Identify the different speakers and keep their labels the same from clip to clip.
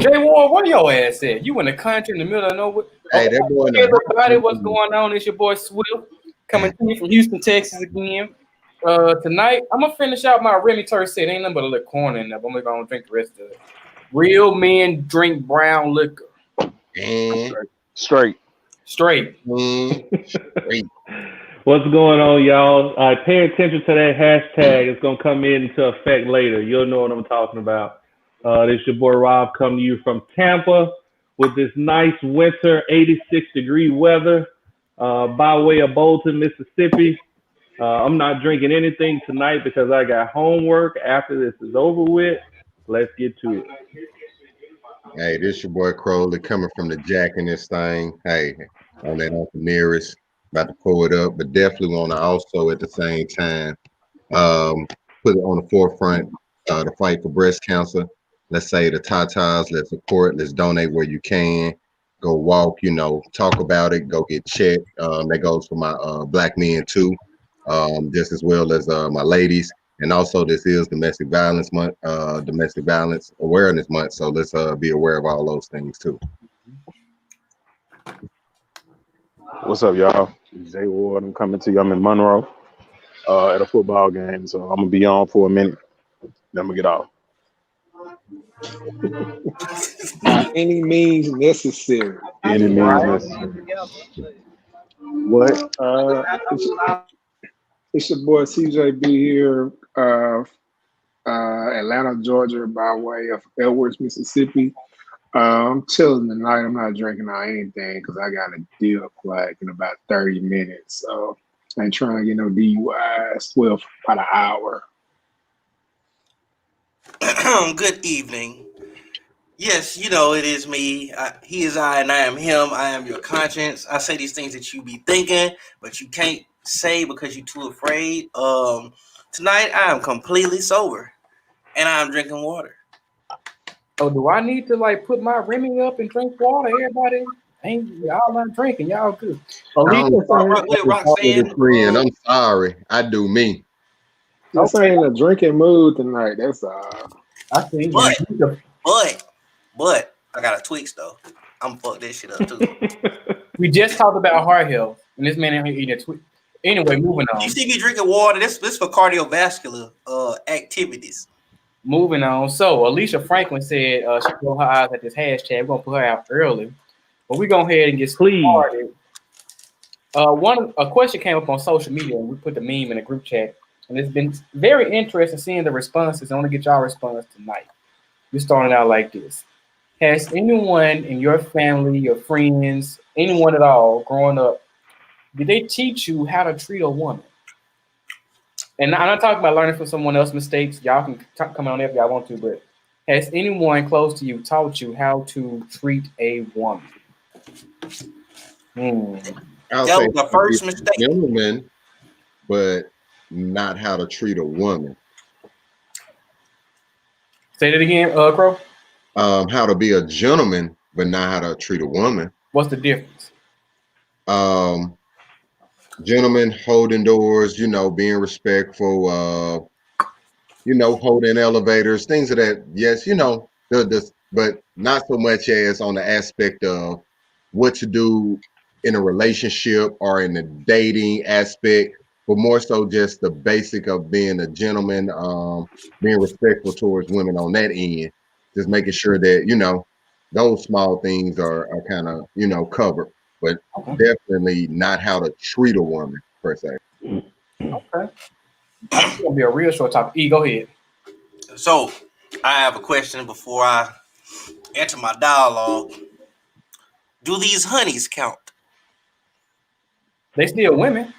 Speaker 1: Jay Ward, where your ass at? You in the country in the middle of nowhere.
Speaker 2: Hey, that boy in
Speaker 1: Hey,
Speaker 2: the
Speaker 1: everybody, what's going on? It's your boy Swift coming to you from Houston, Texas again. Tonight, I'm gonna finish out my Remy Tercet. Ain't nothing but a little corn in there, but I'm gonna drink the rest of it. Real men drink brown liquor.
Speaker 2: and
Speaker 3: Straight.
Speaker 1: Straight.
Speaker 2: straight.
Speaker 4: What's going on, y'all? Pay attention to that hashtag. It's gonna come into effect later. You'll know what I'm talking about. This is your boy Rob coming to you from Tampa with this nice winter 86-degree weather by way of Bolton, Mississippi. I'm not drinking anything tonight because I got homework after this is over with. Let's get to it.
Speaker 2: Hey, this your boy Crowley coming from the Jack in this thing. Hey, on that Uncle Nearest, about to pull it up, but definitely want to also at the same time put it on the forefront the fight for breast cancer. Let's say the Tatas, let's support, let's donate where you can. Go walk, talk about it, go get checked. That goes for my black men too, just as well as my ladies. And also, this is Domestic Violence Month, Domestic Violence Awareness Month. So let's be aware of all those things too.
Speaker 3: What's up, y'all? Jay Ward. I'm coming to you. I'm in Monroe at a football game, so I'm gonna be on for a minute. Then I'm gonna get off.
Speaker 5: By any means necessary.
Speaker 3: Any means necessary. What?
Speaker 5: It's your boy CJB here, Atlanta, Georgia, by way of Edwards, Mississippi. I'm chilling tonight. I'm not drinking or anything because I got a deal like in about 30 minutes. So I ain't trying to get no DUIs. Well, about an hour.
Speaker 6: Good evening. Yes, it is me. He is I, and I am him. I am your conscience. I say these things that you be thinking, but you can't say because you're too afraid. Tonight I am completely sober, and I'm drinking water.
Speaker 1: Oh, do I need to put my Remy up and drink water? Everybody y'all not drinking. Y'all good.
Speaker 6: Roxanne,
Speaker 2: I'm sorry. I do me.
Speaker 5: This ain't a drinking mood tonight. That's
Speaker 1: I think.
Speaker 6: But I got a tweaks though. I'm fuck this shit up too.
Speaker 1: We just talked about heart health, and this man ain't eating a tweak. Anyway, moving on.
Speaker 6: You see me drinking water. This for cardiovascular activities.
Speaker 1: Moving on. So Alicia Franklin said she rolled her eyes at this hashtag. We're gonna put her out early, but we go ahead and get started. A question came up on social media, and we put the meme in a group chat, and it's been very interesting seeing the responses. I want to get y'all response tonight. We're starting out like this. Has anyone in your family, your friends, anyone at all growing up, did they teach you how to treat a woman? And I'm not talking about learning from someone else's mistakes. Y'all can come on if y'all want to, but has anyone close to you taught you how to treat a woman?
Speaker 2: That
Speaker 6: was the first mistake.
Speaker 2: Gentleman, but not how to treat a woman.
Speaker 1: Say that again, Crow.
Speaker 2: How to be a gentleman, but not how to treat a woman.
Speaker 1: What's the difference?
Speaker 2: Gentlemen holding doors, being respectful, holding elevators, things of that. Yes, but not so much as on the aspect of what to do in a relationship or in the dating aspect, but more so just the basic of being a gentleman, being respectful towards women on that end, just making sure that, those small things are kind of, covered. But definitely not how to treat a woman per se.
Speaker 1: Okay. That's gonna be a real short topic. E, go ahead.
Speaker 6: So I have a question before I enter my dialogue. Do these honeys count?
Speaker 1: They still women.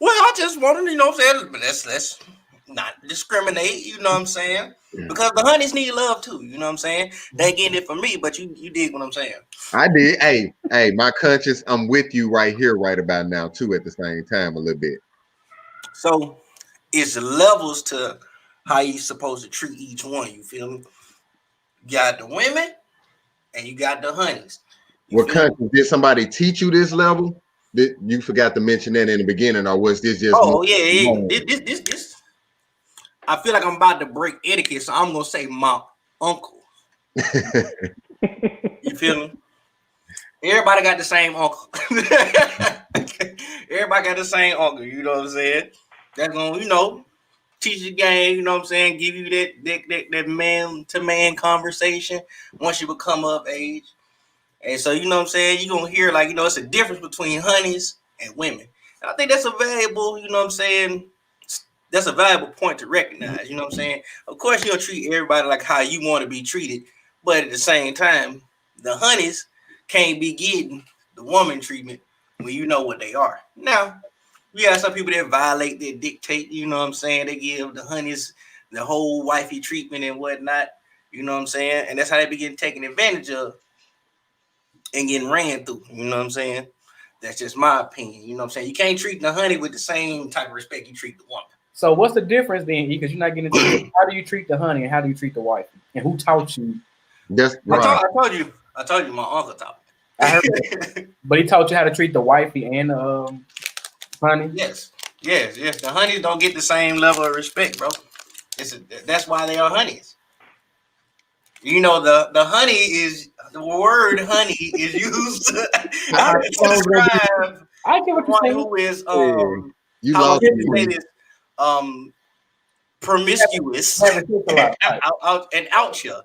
Speaker 6: Well, I just wanted to, what I'm saying, but let's not discriminate, you know what I'm saying? Because the honeys need love too, you know what I'm saying? They getting it from me, but you dig what I'm saying.
Speaker 2: I did. Hey, my conscience, I'm with you right here, right about now, too, at the same time, a little bit.
Speaker 6: So it's levels to how you supposed to treat each one, you feel me? You got the women and you got the honeys.
Speaker 2: What conscience, did somebody teach you this level? That you forgot to mention that in the beginning, or was this just?
Speaker 6: Oh yeah. This. I feel like I'm about to break etiquette, so I'm gonna say my uncle. You feel me? Everybody got the same uncle. Everybody got the same uncle. You know what I'm saying? That's gonna, teach you game. You know what I'm saying? Give you that man to man conversation once you become of age. And so, you know what I'm saying? You're gonna hear it's a difference between honeys and women. And I think that's a valuable, you know what I'm saying? That's a valuable point to recognize. You know what I'm saying? Of course, you don't treat everybody like how you want to be treated, but at the same time, the honeys can't be getting the woman treatment when you know what they are. Now, we got some people that violate, that dictate, you know what I'm saying? They give the honeys the whole wifey treatment and whatnot, you know what I'm saying? And that's how they be getting taken advantage of and getting ran through, you know what I'm saying? That's just my opinion, you know what I'm saying? You can't treat the honey with the same type of respect you treat the woman.
Speaker 1: So what's the difference then? Because you're not getting into how do you treat the honey and how do you treat the wife? And who taught you?
Speaker 2: That's right.
Speaker 6: I told you my uncle taught me.
Speaker 1: I heard that. But he taught you how to treat the wifey and honey?
Speaker 6: Yes. The honeys don't get the same level of respect, bro. That's why they are honeys. You know, the honey is the word honey is used to describe
Speaker 1: I get what you're
Speaker 6: one
Speaker 1: saying.
Speaker 6: who is
Speaker 2: You
Speaker 6: how
Speaker 2: lost
Speaker 6: would you
Speaker 2: me.
Speaker 6: say this? Promiscuous and out here.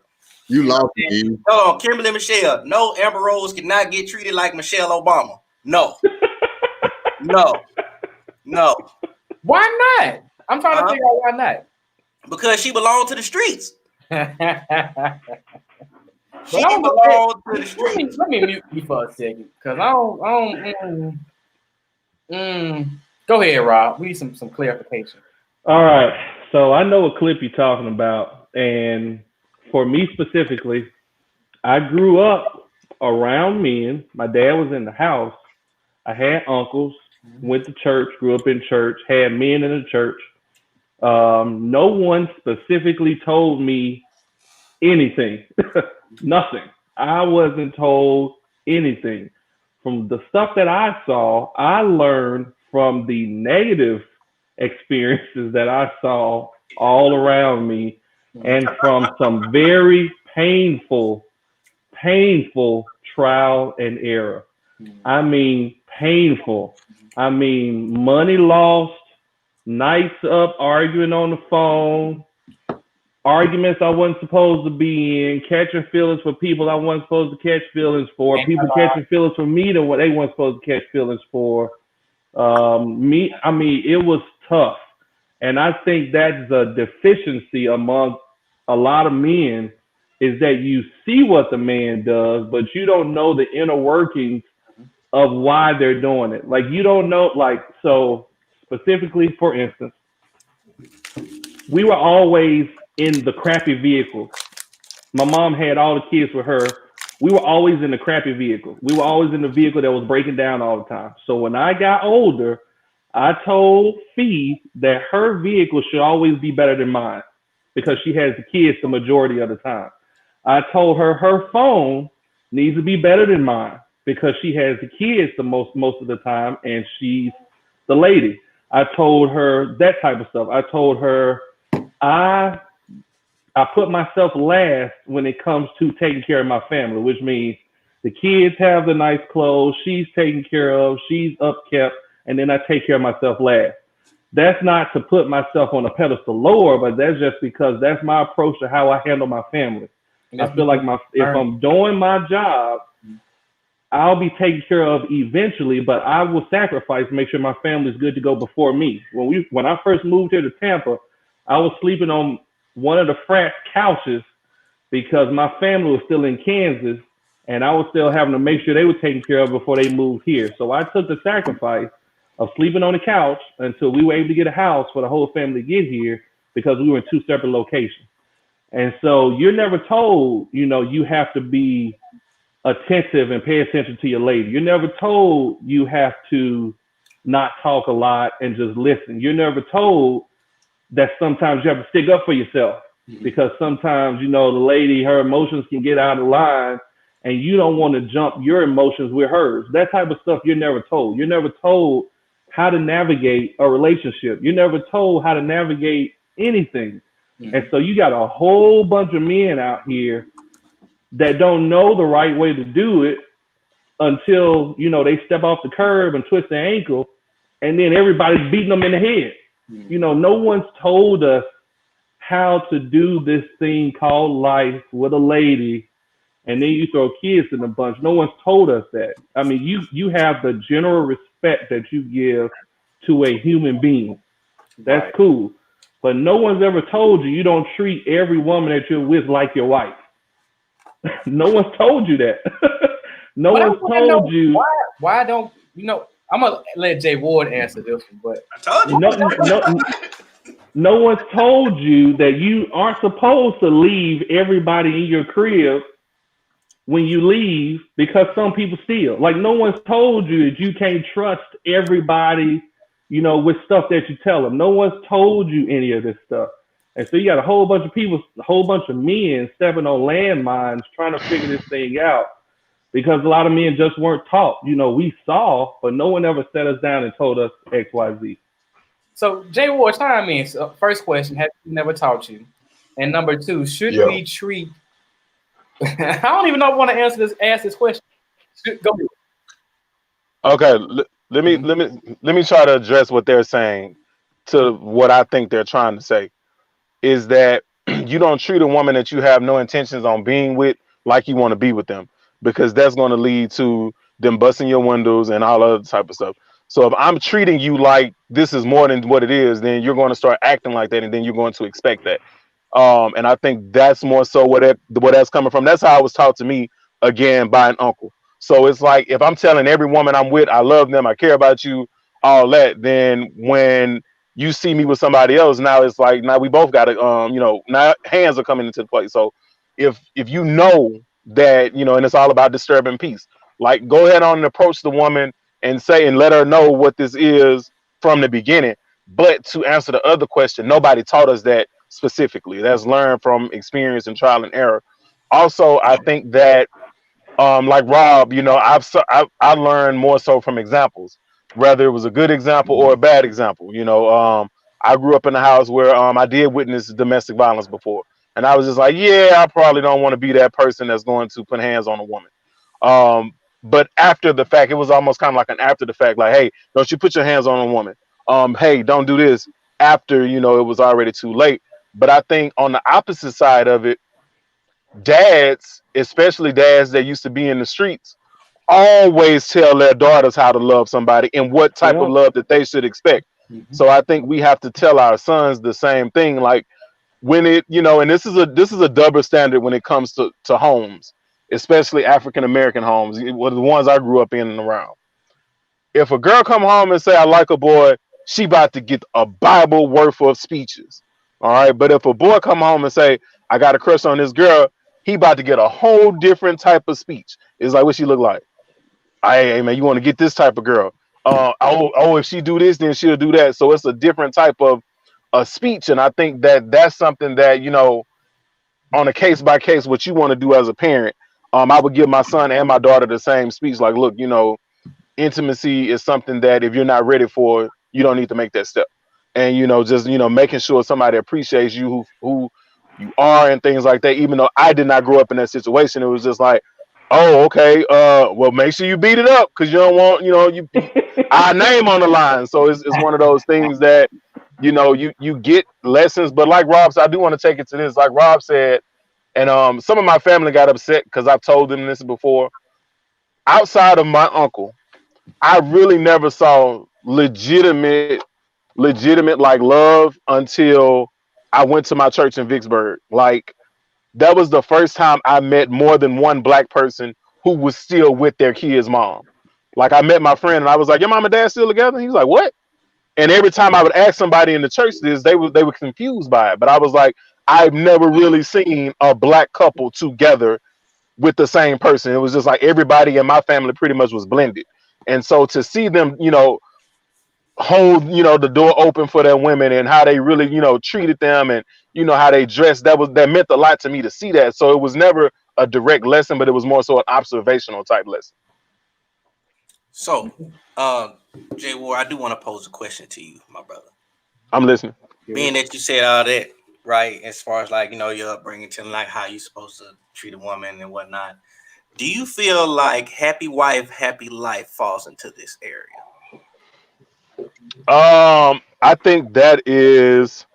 Speaker 2: You lost me.
Speaker 6: Hold on, Kimberly Michelle. No, Amber Rose cannot get treated like Michelle Obama. No. No.
Speaker 1: Why not? I'm trying to figure out why not.
Speaker 6: Because she belonged to the streets.
Speaker 1: Let
Speaker 6: Let
Speaker 1: me mute you for a second, because I don't. Go ahead, Rob. We need some clarification.
Speaker 4: All right. So I know what clip you're talking about. And for me specifically, I grew up around men. My dad was in the house. I had uncles, went to church, grew up in church, had men in the church. No one specifically told me anything. Nothing. I wasn't told anything. From the stuff that I saw, I learned from the negative experiences that I saw all around me, and from some very painful trial and error. I mean, painful. I mean, money lost, nights up arguing on the phone, arguments I wasn't supposed to be in, catching feelings for people I wasn't supposed to catch feelings for, people catching feelings for me than what they weren't supposed to catch feelings for. It was tough. And I think that's a deficiency among a lot of men, is that you see what the man does, but you don't know the inner workings of why they're doing it. Like, you don't know, so specifically, for instance, we were always in the crappy vehicle. My mom had all the kids with her. We were always in the crappy vehicle. We were always in the vehicle that was breaking down all the time. So when I got older, I told Fee that her vehicle should always be better than mine because she has the kids the majority of the time. I told her her phone needs to be better than mine because she has the kids the most of the time, and she's the lady. I told her that type of stuff. I told her I put myself last when it comes to taking care of my family, which means the kids have the nice clothes, she's taken care of, she's upkept, and then I take care of myself last. That's not to put myself on a pedestal lower, but that's just because that's my approach to how I handle my family. I feel like if I'm doing my job, I'll be taken care of eventually, but I will sacrifice to make sure my family's good to go before me. When I first moved here to Tampa, I was sleeping on one of the frat couches because my family was still in Kansas, and I was still having to make sure they were taken care of before they moved here. So I took the sacrifice of sleeping on the couch until we were able to get a house for the whole family to get here because we were in two separate locations. And so you're never told, you have to be attentive and pay attention to your lady. You're never told you have to not talk a lot and just listen. You're never told that sometimes you have to stick up for yourself because sometimes, the lady, her emotions can get out of line and you don't want to jump your emotions with hers. That type of stuff you're never told. You're never told how to navigate a relationship. You're never told how to navigate anything. And so you got a whole bunch of men out here that don't know the right way to do it until, you know, they step off the curb and twist their ankle, and then everybody's beating them in the head. You know, no one's told us how to do this thing called life with a lady, and then you throw kids in the bunch. No one's told us that. I mean, you have the general respect that you give to a human being. That's
Speaker 1: Right.
Speaker 4: cool. But no one's ever told you don't treat every woman that you're with like your wife. No one's told you that. No
Speaker 1: But I
Speaker 4: one's
Speaker 1: wanna know
Speaker 4: told you.
Speaker 1: why don't you know? I'm gonna let Jay Ward answer this one, but
Speaker 6: I told you.
Speaker 4: No one's told you that you aren't supposed to leave everybody in your crib when you leave, because some people steal. Like, no one's told you that you can't trust everybody, you know, with stuff that you tell them. No one's told you any of this stuff. And so you got a whole bunch of people, a whole bunch of men stepping on landmines trying to figure this thing out, because a lot of men just weren't taught. You know, we saw, but no one ever sat us down and told us X, Y, Z.
Speaker 1: so Jay Ward, chime in. So, first question: have you never taught you? And number two, should
Speaker 3: Yeah.
Speaker 1: we treat? I don't even know if I want to ask this question. Go ahead.
Speaker 3: Okay, let me try to address what they're saying to what I think they're trying to say. Is that you don't treat a woman that you have no intentions on being with like you want to be with them, because that's going to lead to them busting your windows and all other type of stuff. So if I'm treating you like this is more than what it is, then you're going to start acting like that, and then you're going to expect that. And I think that's more so where that's coming from. That's how I was taught to me, again, by an uncle. So it's like, if I'm telling every woman I'm with, I love them, I care about you, all that, then when you see me with somebody else, now it's like, now we both got to, you know, now hands are coming into the play. So if you know that, you know, and it's all about disturbing peace, like, go ahead on and approach the woman and say, and let her know what this is from the beginning. But to answer the other question, nobody taught us that specifically. That's learned from experience and trial and error. Also, I think that, like Rob, you know, I learned more so from examples, whether it was a good example or a bad example. You know, I grew up in a house where I did witness domestic violence before, and I was just like, yeah, I probably don't want to be that person that's going to put hands on a woman. But after the fact, it was almost kind of like an after the fact, like, hey, don't you put your hands on a woman. Hey, don't do this, after, you know, it was already too late. But I think on the opposite side of it, dads, especially dads that used to be in the streets, always tell their daughters how to love somebody and what type of
Speaker 4: Yeah.
Speaker 3: love that they should expect. So I think we have to tell our sons the same thing. Like, when it, you know, and this is a double standard when it comes to homes, especially African American homes, the ones I grew up in and around. If a girl come home and say I like a boy, she about to get a Bible worth of speeches. All right. But if a boy come home and say I got a crush on this girl, he about to get a whole different type of speech. It's like, what she look like? Hey man, you want to get this type of girl. If she do this, then she'll do that. So it's a different type of a speech. And I think that that's something that, you know, on a case by case, what you want to do as a parent, I would give my son and my daughter the same speech. Like, look, you know, intimacy is something that if you're not ready for, you don't need to make that step. And, you know, just, you know, making sure somebody appreciates you, who you are, and things like that. Even though I did not grow up in that situation, it was just like, oh, okay, well, make sure you beat it up, because you don't want, you know, our name on the line. So it's one of those things that, you know, you get lessons. But like Rob said, I do want to take it to this. Like Rob said, and some of my family got upset because I've told them this before. Outside of my uncle, I really never saw legitimate like love until I went to my church in Vicksburg. Like, that was the first time I met more than one black person who was still with their kid's mom. Like, I met my friend and I was like, your mom and dad still together? He was like, what? And every time I would ask somebody in the church this, they were confused by it. But I was like, I've never really seen a black couple together with the same person. It was just like everybody in my family pretty much was blended. And so to see them, you know, hold, you know, the door open for their women and how they really, you know, treated them, and, you know, how they dressed, that meant a lot to me to see that. So it was never a direct lesson, but it was more so an observational type lesson.
Speaker 6: So, Jay Ward, I do want to pose a question to you, my brother.
Speaker 3: I'm listening.
Speaker 6: Being that you said all that, right? As far as like, your upbringing, to like how you supposed to treat a woman and whatnot. Do you feel like happy wife, happy life falls into this area?
Speaker 3: I think that is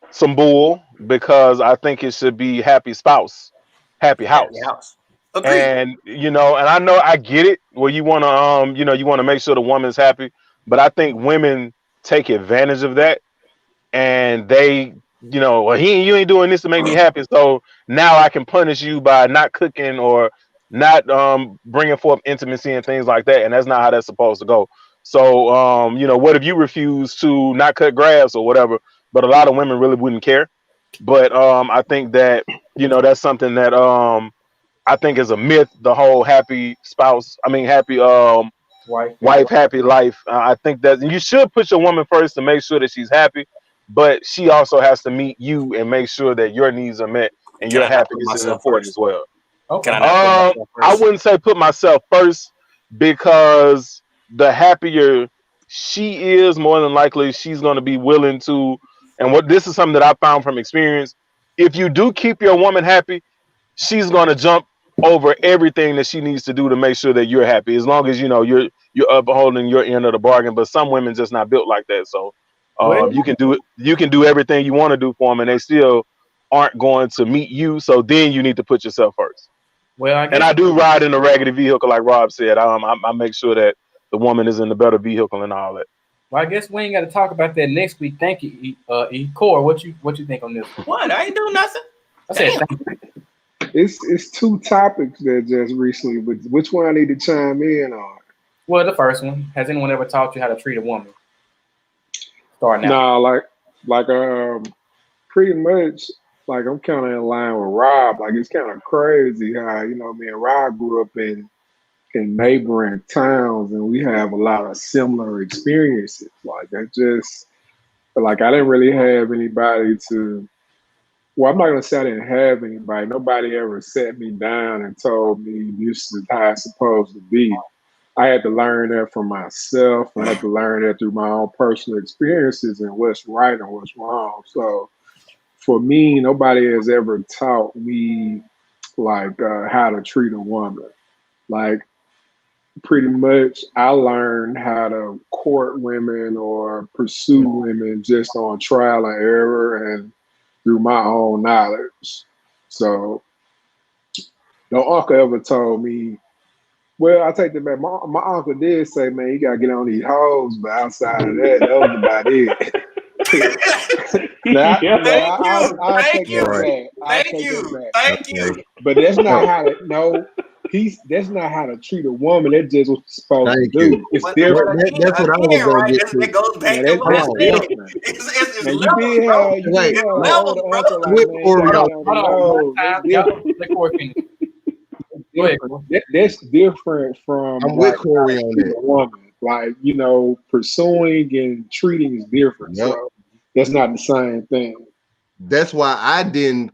Speaker 3: some bull because I think it should be happy spouse, happy
Speaker 6: Happy
Speaker 3: house.
Speaker 6: house. Agreed.
Speaker 3: And and I know I get it where you want to you want to make sure the woman's happy, but I think women take advantage of that and they well, you ain't doing this to make me happy, so now I can punish you by not cooking or not bringing forth intimacy and things like that, and that's not how that's supposed to go. So what if you refuse to not cut grass or whatever? But a lot of women really wouldn't care. But I think that that's something that I think is a myth. The whole happy spouse, I mean happy wife, happy life. I think that you should put your woman first to make sure that she's happy, but she also has to meet you and make sure that your needs are met and
Speaker 6: Can
Speaker 3: your
Speaker 6: I not put
Speaker 3: happiness is
Speaker 6: myself
Speaker 3: important
Speaker 6: first?
Speaker 3: as well.
Speaker 1: Okay.
Speaker 6: Can I not put myself
Speaker 3: I
Speaker 6: first?
Speaker 3: wouldn't say put myself first because the happier she is, more than likely she's going to be willing to. And what this is something that I found from experience. If you do keep your woman happy, she's going to jump over everything that she needs to do to make sure that you're happy. As long as you're upholding your end of the bargain. But some women just not built like that. So
Speaker 1: Well,
Speaker 3: you can do it. You can do everything you want to do for them, and they still aren't going to meet you. So then you need to put yourself first.
Speaker 1: I
Speaker 3: And
Speaker 1: guess,
Speaker 3: I do ride in a raggedy vehicle, like Rob said. I make sure that the woman is in the better vehicle and all that.
Speaker 1: I guess we ain't got to talk about that next week. Thank you, Core. What you think on this?
Speaker 6: What? I ain't doing nothing.
Speaker 1: I said
Speaker 6: Damn.
Speaker 1: thank you.
Speaker 5: It's two topics that just recently, but which one I need to chime in on?
Speaker 1: Well, the first one. Has anyone ever taught you how to treat a woman? Starting out.
Speaker 5: No, like pretty much like I'm kind of in line with Rob. Like it's kind of crazy how me and Rob grew up in neighboring towns, and we have a lot of similar experiences. Like I just like I didn't really have anybody to. Well, I'm not gonna say I didn't have anybody. Nobody ever sat me down and told me this is how it's supposed to be. I had to learn that for myself. I had to learn that through my own personal experiences and what's right and what's wrong. So for me, nobody has ever taught me like how to treat a woman. Like pretty much I learned how to court women or pursue women just on trial and error and through my own knowledge. So no uncle ever told me, well, I take that back. My uncle did say, man, you gotta get on these hoes, but outside of that, that was about it. Now,
Speaker 4: Yeah.
Speaker 5: I'll
Speaker 6: Thank
Speaker 5: take
Speaker 6: you.
Speaker 5: that back. I'll
Speaker 6: Thank
Speaker 5: take
Speaker 6: you.
Speaker 5: that back.
Speaker 6: Thank you.
Speaker 5: But that's not how to that's not how to treat a woman. That's just what you're supposed
Speaker 2: Thank
Speaker 5: to do.
Speaker 2: you.
Speaker 5: It's
Speaker 6: But
Speaker 5: different.
Speaker 2: That's what I was gonna
Speaker 6: right?
Speaker 2: get
Speaker 6: That
Speaker 2: to.
Speaker 6: goes back
Speaker 5: Yeah,
Speaker 6: to what I
Speaker 5: that's
Speaker 6: said.
Speaker 5: different.
Speaker 6: It's
Speaker 5: Now you
Speaker 6: levels,
Speaker 5: did
Speaker 6: bro.
Speaker 5: have
Speaker 2: Wait,
Speaker 5: an
Speaker 6: levels,
Speaker 5: older
Speaker 6: bro.
Speaker 5: uncle like,
Speaker 2: With
Speaker 5: man,
Speaker 2: Corey,
Speaker 5: you
Speaker 1: Hold
Speaker 5: got
Speaker 1: on.
Speaker 5: on
Speaker 1: One
Speaker 5: the
Speaker 1: time.
Speaker 5: nose.
Speaker 1: Y'all let Core finish. Go ahead, Core.
Speaker 5: That's different from
Speaker 2: I'm with
Speaker 5: like
Speaker 2: Corey on
Speaker 5: treating
Speaker 2: that.
Speaker 5: a woman. Like, pursuing and treating is different.
Speaker 2: Yep.
Speaker 5: So that's not the same thing.
Speaker 2: That's why I didn't,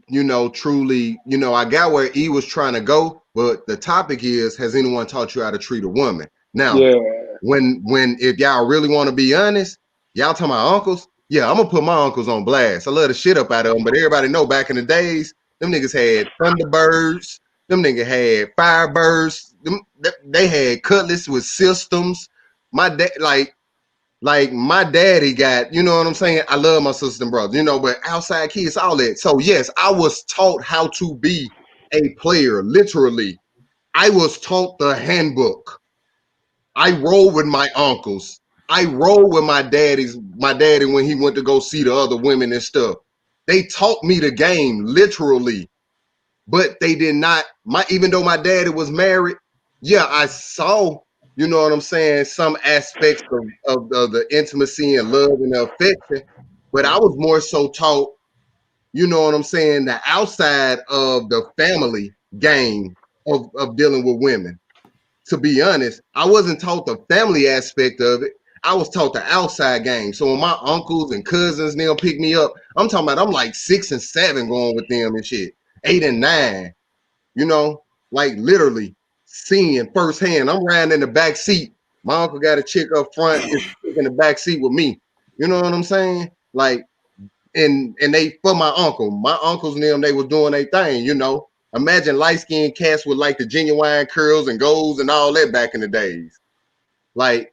Speaker 2: truly, I got where E was trying to go, but the topic is, has anyone taught you how to treat a woman? Now,
Speaker 5: Yeah.
Speaker 2: when if y'all really want to be honest, y'all talking about uncles, yeah, I'm gonna put my uncles on blast. I love the shit up out of them, but everybody know back in the days, them niggas had Thunderbirds, them niggas had Firebirds, they had Cutlass with systems. My dad, like my daddy got, you know what I'm saying? I love my sister and brother, but outside kids, all that. So yes, I was taught how to be a player, literally. I was taught the handbook. I roll with my uncles. I roll with my daddy when he went to go see the other women and stuff. They taught me the game, literally. But they did not, even though my daddy was married, yeah, I saw, you know what I'm saying, some aspects of the intimacy and love and the affection. But I was more so taught, you know what I'm saying, the outside of the family game of dealing with women. To be honest, I wasn't taught the family aspect of it. I was taught the outside game. So when my uncles and cousins they'll pick me up, I'm talking about I'm like 6 and 7 going with them and shit. 8 and 9, like literally seeing firsthand. I'm riding in the back seat. My uncle got a chick up front, is in the back seat with me. You know what I'm saying? Like and they for my uncle. My uncles and them, they was doing their thing, you know. Imagine light-skinned cats with like the genuine curls and golds and all that back in the days. Like,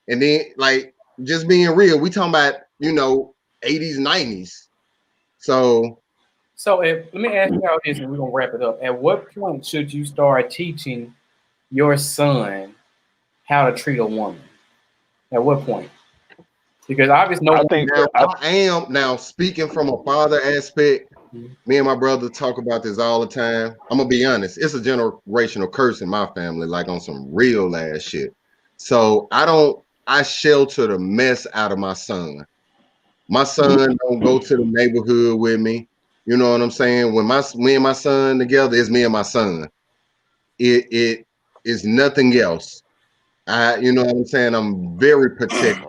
Speaker 2: and then like just being real, we talking about, you know, 80s, 90s. So
Speaker 1: let me ask you all this, and we're gonna wrap it up. At what point should you start teaching your son how to treat a woman? At what point? Because obviously,
Speaker 3: I think
Speaker 2: I am now speaking from a father aspect. Me and my brother talk about this all the time. I'm gonna be honest, it's a generational curse in my family, like on some real ass shit. So I shelter the mess out of my son. My son don't go to the neighborhood with me. You know what I'm saying? When me and my son together, it's me and my son. It is nothing else. You know what I'm saying? I'm very protective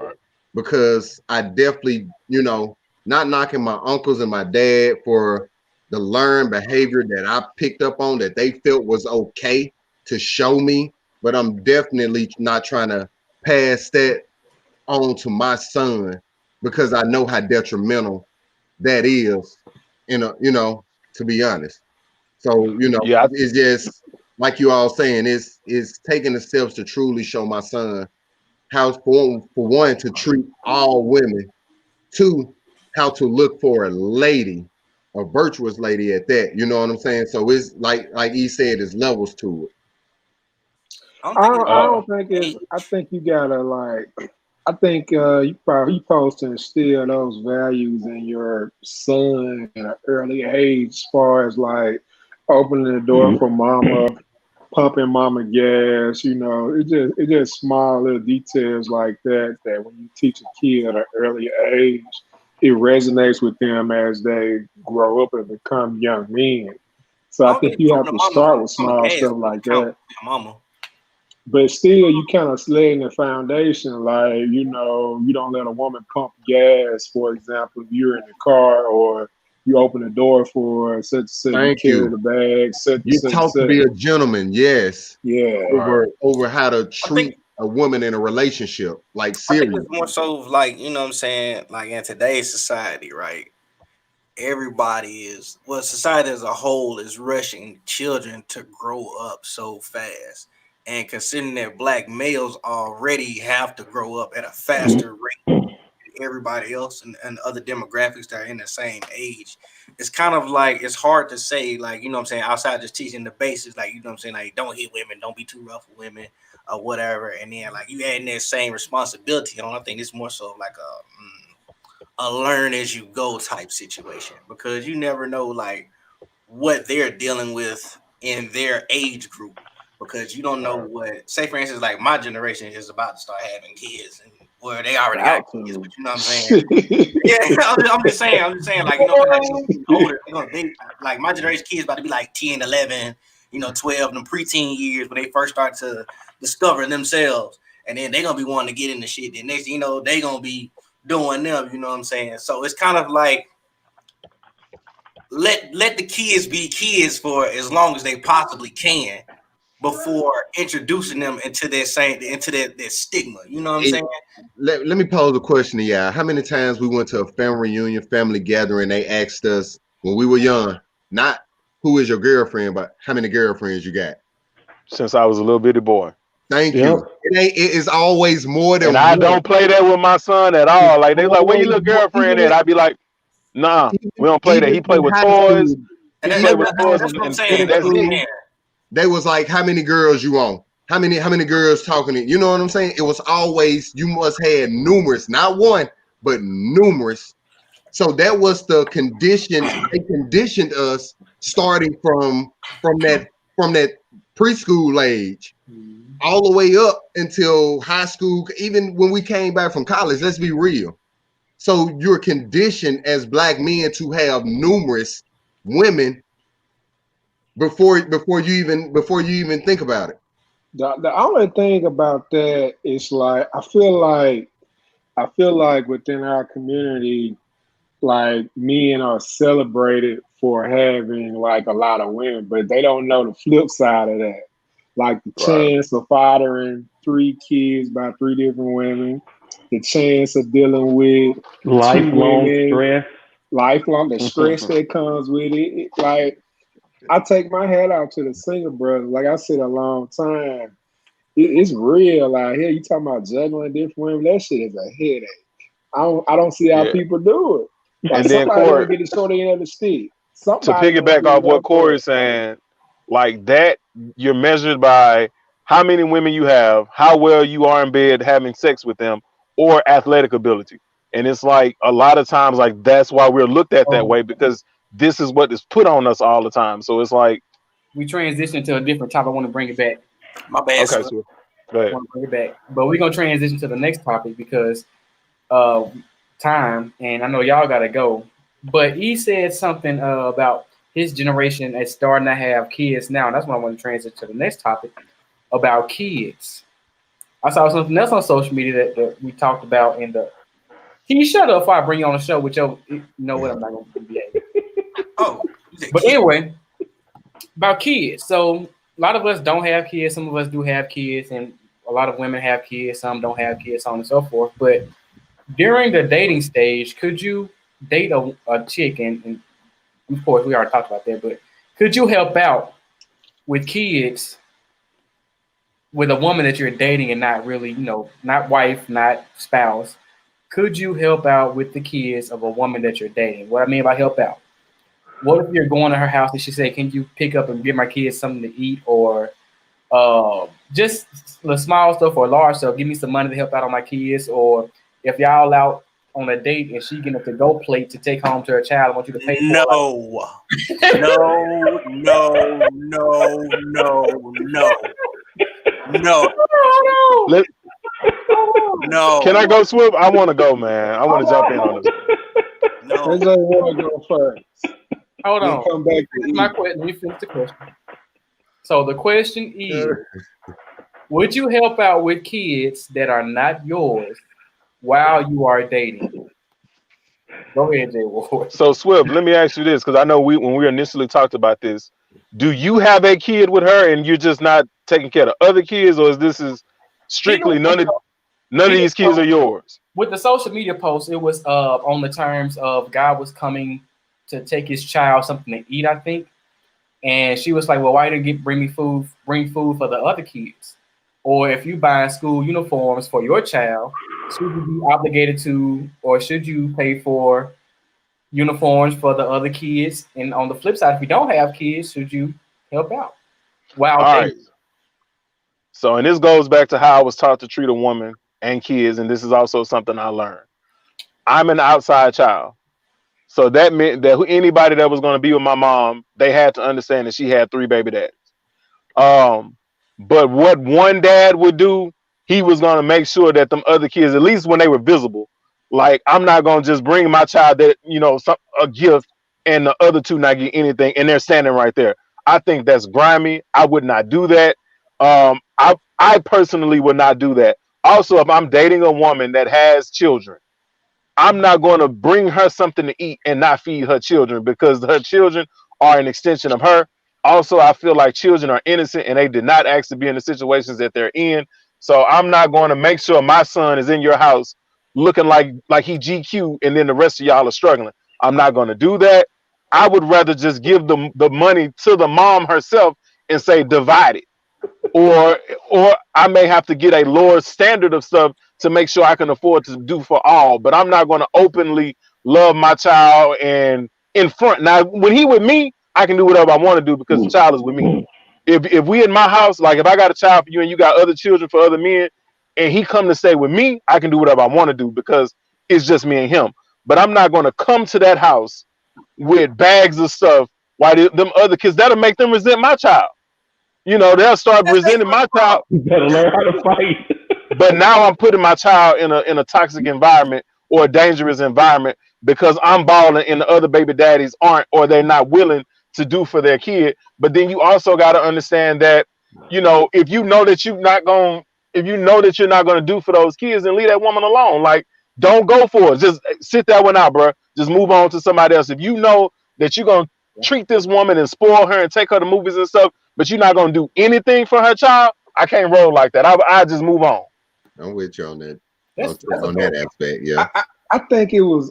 Speaker 2: because I definitely, you know, not knocking my uncles and my dad for the learned behavior that I picked up on that they felt was okay to show me, but I'm definitely not trying to pass that on to my son because I know how detrimental that is, you know, to be honest. So, you know, it's just like you all saying, it's taking the steps to truly show my son how for one to treat all women, two, how to look for a lady, a virtuous lady at that. You know what I'm saying? So it's like he said, there's levels to it.
Speaker 5: I don't think it's. I think you gotta like. I think you supposed to instill those values in your son at an early age, as far as like opening the door for mama, pumping mama gas. You know, it just small little details like that when you teach a kid at an early age, it resonates with them as they grow up and become young men. So I think you have to start with small stuff like that.
Speaker 6: Mama.
Speaker 5: But still, you kind of laying the foundation, like, you know, you don't let a woman pump gas, for example, if you're in the car, or you open the door for such and such, you carry the bag,
Speaker 2: you talk to be a gentleman, yes.
Speaker 5: Yeah.
Speaker 2: Over how to treat a woman in a relationship, like serious.
Speaker 6: I think it's more so like, you know what I'm saying, like in today's society, right? Society as a whole is rushing children to grow up so fast. And considering that black males already have to grow up at a faster rate than everybody else and other demographics that are in the same age, it's kind of like, it's hard to say, like, you know what I'm saying, outside just teaching the basics, like, you know what I'm saying, like, don't hit women, don't be too rough with women or whatever. And then like you adding that same responsibility on, I think it's more so like a learn as you go type situation, because you never know like what they're dealing with in their age group. Because you don't know what, say for instance, like my generation is about to start having kids, and where they already got kids, but you know what I'm saying? Yeah, I'm just saying, like, you know, like older, like my generation kids about to be like 10, 11, you know, 12, them preteen years when they first start to discover themselves, and then they're gonna be wanting to get into shit. Then next, you know, they gonna be doing them, you know what I'm saying? So it's kind of like let the kids be kids for as long as they possibly can, before introducing them into that stigma. You know what I'm saying?
Speaker 2: Let me pose a question to y'all. How many times we went to a family reunion, family gathering, they asked us when we were young, not who is your girlfriend, but how many girlfriends you got?
Speaker 3: Since I was a little bitty boy.
Speaker 2: Thank you. It is always more than
Speaker 3: one. I don't play that with my son at all. Like, they like, where your little girlfriend at? I'd be like, nah, we don't play that. He play with toys. He play with toys, and that's it.
Speaker 2: They was like, how many girls you on? How many girls talking to you? You know what I'm saying? It was always, you must have numerous, not one, but numerous. So that was the condition. They conditioned us starting from that preschool age all the way up until high school, even when we came back from college. Let's be real. So you're conditioned as black men to have numerous women before you even think about it.
Speaker 5: The only thing about that is like I feel like within our community, like men are celebrated for having like a lot of women, but they don't know the flip side of that. Like the chance of fathering 3 kids by 3 different women, the chance of dealing with
Speaker 4: lifelong stress.
Speaker 5: lifelong, the stress that comes with it. Like, I take my hat out to the single brothers. Like I said a long time, it's real out here. You talking about juggling different women? That shit is a headache. I don't see how
Speaker 3: Yeah.
Speaker 5: people do it. Like
Speaker 3: And then
Speaker 5: somebody
Speaker 3: Corey,
Speaker 5: gonna get the short end of the stick.
Speaker 3: to
Speaker 5: Somebody gonna
Speaker 3: piggyback
Speaker 5: get
Speaker 3: off
Speaker 5: it
Speaker 3: what
Speaker 5: up
Speaker 3: Corey's
Speaker 5: for it.
Speaker 3: saying, like that, you're measured by how many women you have, how well you are in bed having sex with them, or athletic ability. And it's like a lot of times, like that's why we're looked at that way, because this is what is put on us all the time. So it's like,
Speaker 1: We transition to a different topic. I want to bring it back.
Speaker 6: My bad.
Speaker 3: okay,
Speaker 6: Swift.
Speaker 3: so go ahead.
Speaker 1: Want to bring it back, but we're gonna transition to the next topic because time, and I know y'all gotta go. But he said something about his generation is starting to have kids now, and that's why I want to transition to the next topic about kids. I saw something else on social media that we talked about in the. Can you shut up before I bring you on the show with your? You know what? I'm not gonna be.
Speaker 6: Oh, you said
Speaker 1: But
Speaker 6: kid.
Speaker 1: anyway, about kids. So a lot of us don't have kids. Some of us do have kids, and a lot of women have kids. Some don't have kids, so on and so forth. But during the dating stage, could you date a chick? And of course, we already talked about that. But could you help out with kids with a woman that you're dating and not really, not wife, not spouse? Could you help out with the kids of a woman that you're dating? What I mean by help out. What if you're going to her house and she say, "Can you pick up and give my kids something to eat, or just the small stuff or large stuff? Give me some money to help out on my kids." Or if y'all out on a date and she getting a to-go plate to take home to her child, I want you to pay for it.
Speaker 6: No. No, no, no, no, no. No.
Speaker 3: Let,
Speaker 6: No.
Speaker 3: can I go, Swift? I want to go, man. I want to jump in on this.
Speaker 6: No.
Speaker 5: Let's just want to go first.
Speaker 1: Hold
Speaker 5: Then
Speaker 1: on.
Speaker 5: come back
Speaker 1: This
Speaker 5: to
Speaker 1: is my
Speaker 5: eat.
Speaker 1: question. Let me finish the question. So the question is, would you help out with kids that are not yours while you are dating? Go ahead, Jay Ward.
Speaker 3: So Swift, let me ask you this, because I know when we initially talked about this, do you have a kid with her and you're just not taking care of other kids, or is this strictly none of these kids are yours?
Speaker 1: With the social media post, it was on the terms of God was coming to take his child something to eat, I think. And she was like, "Well, why didn't you bring food for the other kids? Or if you buy school uniforms for your child, should you be obligated to, or should you pay for uniforms for the other kids? And on the flip side, if you don't have kids, should you help out?" Wow.
Speaker 3: All right. So, and this goes back to how I was taught to treat a woman and kids, and this is also something I learned. I'm an outside child. So that meant that anybody that was going to be with my mom, they had to understand that she had 3 baby daddies. But what one dad would do, he was going to make sure that them other kids, at least when they were visible, like I'm not going to just bring my child that, a gift and the other 2 not get anything and they're standing right there. I think that's grimy. I would not do that. I personally would not do that. Also, if I'm dating a woman that has children, I'm not going to bring her something to eat and not feed her children, because her children are an extension of her. Also, I feel like children are innocent and they did not ask to be in the situations that they're in. So I'm not going to make sure my son is in your house looking like he GQ and then the rest of y'all are struggling. I'm not going to do that. I would rather just give the money to the mom herself and say divide it. Or I may have to get a lower standard of stuff to make sure I can afford to do for all. But I'm not going to openly love my child and in front. Now, when he with me, I can do whatever I want to do because the child is with me. If we in my house, like if I got a child for you and you got other children for other men, and he come to stay with me, I can do whatever I want to do because it's just me and him. But I'm not going to come to that house with bags of stuff while them other kids, that'll make them resent my child. They'll start resenting my child.
Speaker 4: You better learn how to fight.
Speaker 3: But now I'm putting my child in a toxic environment or a dangerous environment because I'm balling and the other baby daddies aren't, or they're not willing to do for their kid. But then you also got to understand that, if you know that you're not going to do for those kids, then leave that woman alone. Like, don't go for it. Just sit that one out, bro. Just move on to somebody else. If you know that you're going to treat this woman and spoil her and take her to movies and stuff, but you're not going to do anything for her child, I can't roll like that. I just move on.
Speaker 2: I'm with you on that.
Speaker 1: That's
Speaker 2: On that aspect, yeah.
Speaker 5: I think it was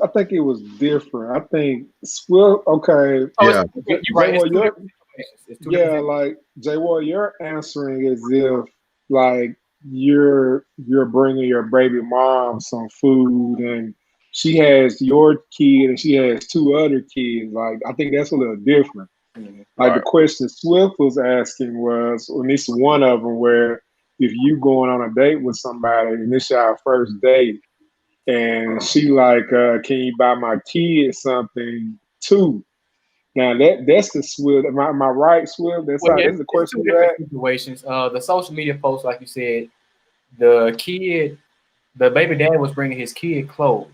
Speaker 5: different. I think Swift. Okay,
Speaker 1: Oh,
Speaker 2: Yeah.
Speaker 1: you're right. It's
Speaker 5: J-Wall,
Speaker 1: two
Speaker 5: you're,
Speaker 1: different situations. It's two
Speaker 5: yeah,
Speaker 1: different
Speaker 5: like J-Wall, you're answering as if like you're bringing your baby mom some food and she has your kid and she has two other kids. Like I think that's a little different.
Speaker 1: situations.
Speaker 5: Like the
Speaker 3: Right.
Speaker 5: question Swift was asking was, at least one of them, where if you going on a date with somebody and this your first date, and she like, can you buy my kid something too? Now that's the Swift. Am I right, Swift?
Speaker 1: Well, yeah,
Speaker 5: That's the
Speaker 1: it's two
Speaker 5: question you
Speaker 1: different
Speaker 5: asked.
Speaker 1: situations. The social media post, like you said, the baby dad was bringing his kid clothes,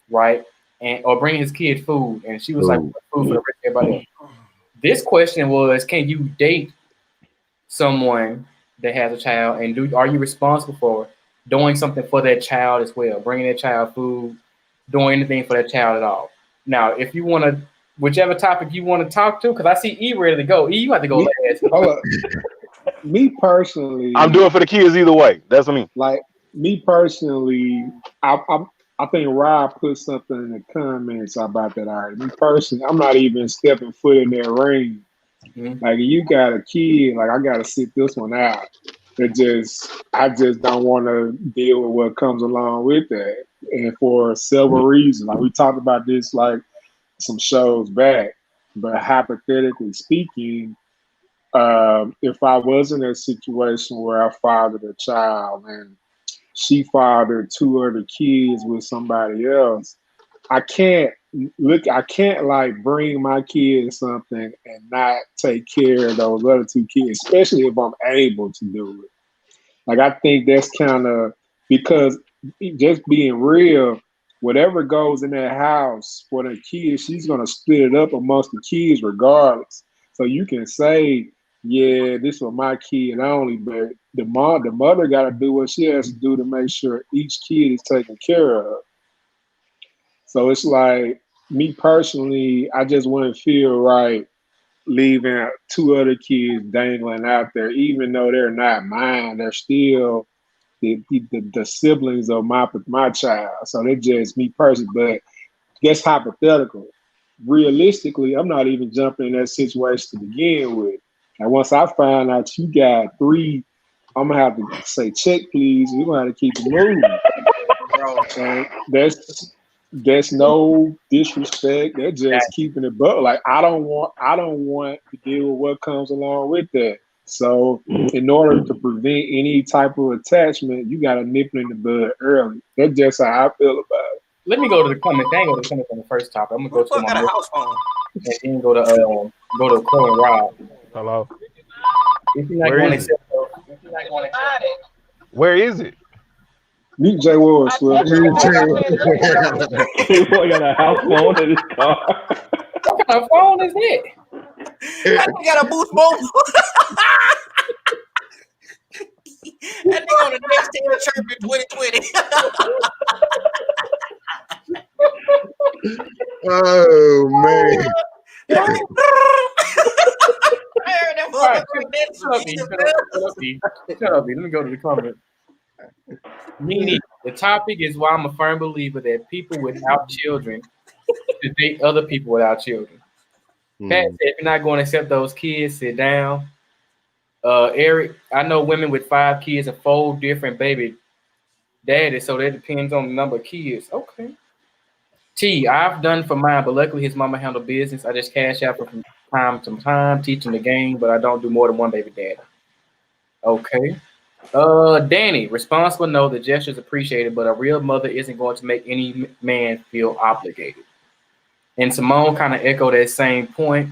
Speaker 1: right, and or bringing his kid food, and she was like,
Speaker 2: Food.
Speaker 1: food for the rest of everybody else. This question was, can you date someone that has a child, and are you responsible for doing something for that child as well, bringing that child food, doing anything for that child at all? Now, if you want to, whichever topic you want to talk to, because I see E ready to go. E, you have to go
Speaker 5: Me,
Speaker 1: last.
Speaker 5: hold up. Me personally,
Speaker 3: I'm doing for the kids either way. That's me.
Speaker 5: like me personally, I think Rob put something in the comments about that already. Me personally, I'm not even stepping foot in that ring.
Speaker 1: Mhm.
Speaker 5: Like you got a kid, like I gotta sit this one out. I just don't want to deal with what comes along with that, and for several reasons. Like we talked about this like some shows back, but hypothetically speaking, if I was in a situation where I fathered a child and she fathered two other kids with somebody else, I can't I can't like bring my kids something and not take care of those other two kids, especially if I'm able to do it. Like I think that's kind of because just being real, whatever goes in that house for the kids, she's gonna split it up amongst the kids regardless. So you can say, yeah, this was my kid only, but the mother got to do what she has to do to make sure each kid is taken care of. So it's like me personally, I just wouldn't feel right leaving two other kids dangling out there, even though they're not mine. They're still the siblings of my child. So they're just me personally, but that's hypothetical. Realistically, I'm not even jumping in that situation to begin with. And once I find out you got three, I'm gonna have to say check, please. We're gonna have to keep it moving.
Speaker 6: Bro,
Speaker 5: And that's no disrespect. They're just keeping it, but like I don't want to deal with what comes along with that. So in order to prevent any type of attachment, you got to nip it in the bud early. That's just how I feel about it.
Speaker 1: Let me go to the comments. I ain't go to the comments on the first topic. I'm
Speaker 6: who
Speaker 1: gonna
Speaker 6: the
Speaker 1: go to
Speaker 6: fuck got a
Speaker 1: my
Speaker 6: house phone?
Speaker 1: and then go to Crow and Rob.
Speaker 3: Hello.
Speaker 1: If you're not
Speaker 3: Where
Speaker 1: going to
Speaker 3: is it?
Speaker 1: accept, if you're not going to accept,
Speaker 3: Where is it?
Speaker 5: Meet Jay Ward, Swift.
Speaker 4: Boy got a house phone in his car.
Speaker 1: what kind of phone is that?
Speaker 6: That nigga got a boost mobile. That nigga on the next day of chirp in 2020.
Speaker 2: Oh man.
Speaker 6: I heard that
Speaker 1: All right,
Speaker 6: motherfucker next
Speaker 1: shut up, E. Shut up, E. Let me go to the comments. Meaning, the topic is why I'm a firm believer that people without children should date other people without children. Pat said, if you're not going to accept those kids, sit down. Eric, I know women with 5 kids and 4 different baby daddies, so that depends on the number of kids. Okay. T, I've done for mine, but luckily his mama handled business. I just cash out from time to time, teaching the game, but I don't do more than one baby daddy. Okay. Danny, responsible, no, the gesture is appreciated, but a real mother isn't going to make any man feel obligated. And Simone kind of echoed that same point.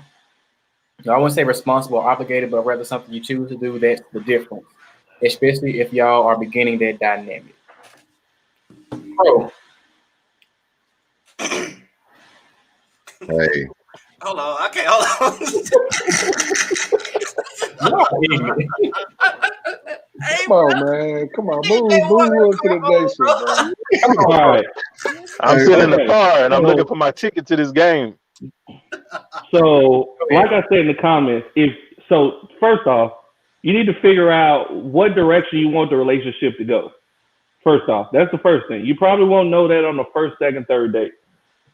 Speaker 1: I wouldn't say responsible or obligated, but rather something you choose to do. That's the difference, especially if y'all are beginning that dynamic. Oh,
Speaker 2: Hey.
Speaker 6: Hold on. Okay, hold on. Hey,
Speaker 5: Come on, man. Come on, move up to the nation, bro.
Speaker 4: All right.
Speaker 3: I'm sitting in the car and I'm looking for my ticket to this game.
Speaker 4: So, like I said in the comments, first off, you need to figure out what direction you want the relationship to go. First off, that's the first thing. You probably won't know that on the first, second, third date.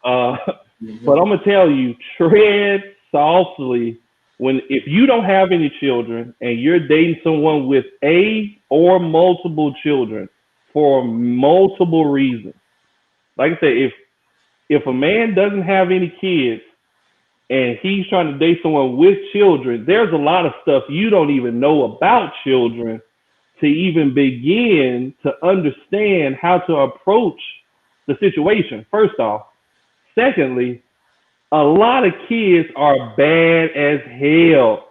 Speaker 4: But I'm gonna tell you, tread softly if you don't have any children and you're dating someone with a or multiple children for multiple reasons. Like I said, if a man doesn't have any kids and he's trying to date someone with children, there's a lot of stuff you don't even know about children to even begin to understand how to approach the situation, first off. Secondly, a lot of kids are bad as hell,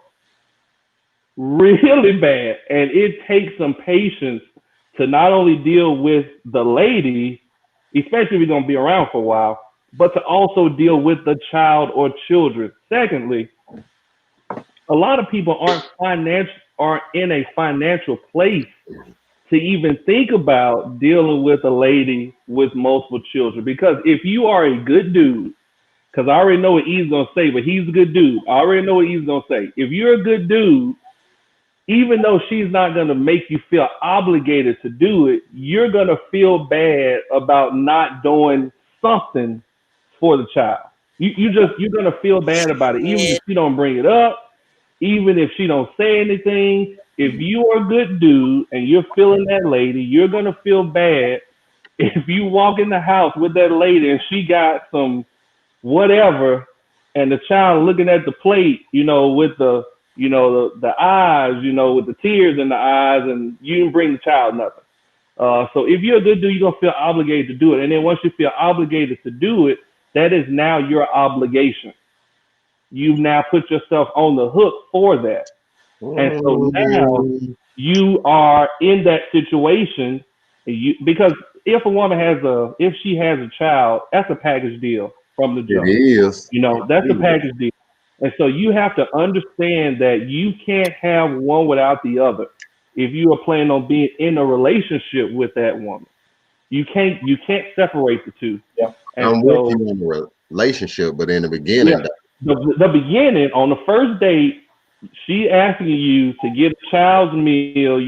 Speaker 4: really bad. And it takes some patience to not only deal with the lady, especially if you're going to be around for a while, but to also deal with the child or children. Secondly, a lot of people aren't in a financial place to even think about dealing with a lady with multiple children. Because if you are a good dude, because I already know what he's going to say, but he's a good dude. I already know what he's going to say. If you're a good dude, even though she's not going to make you feel obligated to do it, you're going to feel bad about not doing something for the child. You're going to feel bad about it, even if she don't bring it up, even if she don't say anything. If you are a good dude and you're feeling that lady, you're going to feel bad if you walk in the house with that lady and she got some whatever, and the child looking at the plate, with the eyes, with the tears in the eyes, and you didn't bring the child nothing. So if you're a good dude, you're gonna feel obligated to do it. And then once you feel obligated to do it, that is now your obligation. You've now put yourself on the hook for that. And so now you are in that situation, because if a woman if she has a child, that's a package deal from the jump.
Speaker 2: It is.
Speaker 4: That's a package deal. And so you have to understand that you can't have one without the other. If you are planning on being in a relationship with that woman, you can't separate the two.
Speaker 1: Yeah.
Speaker 2: I'm with you in the relationship, but in the beginning,
Speaker 4: the beginning, on the first date, she asking you to get a child's meal,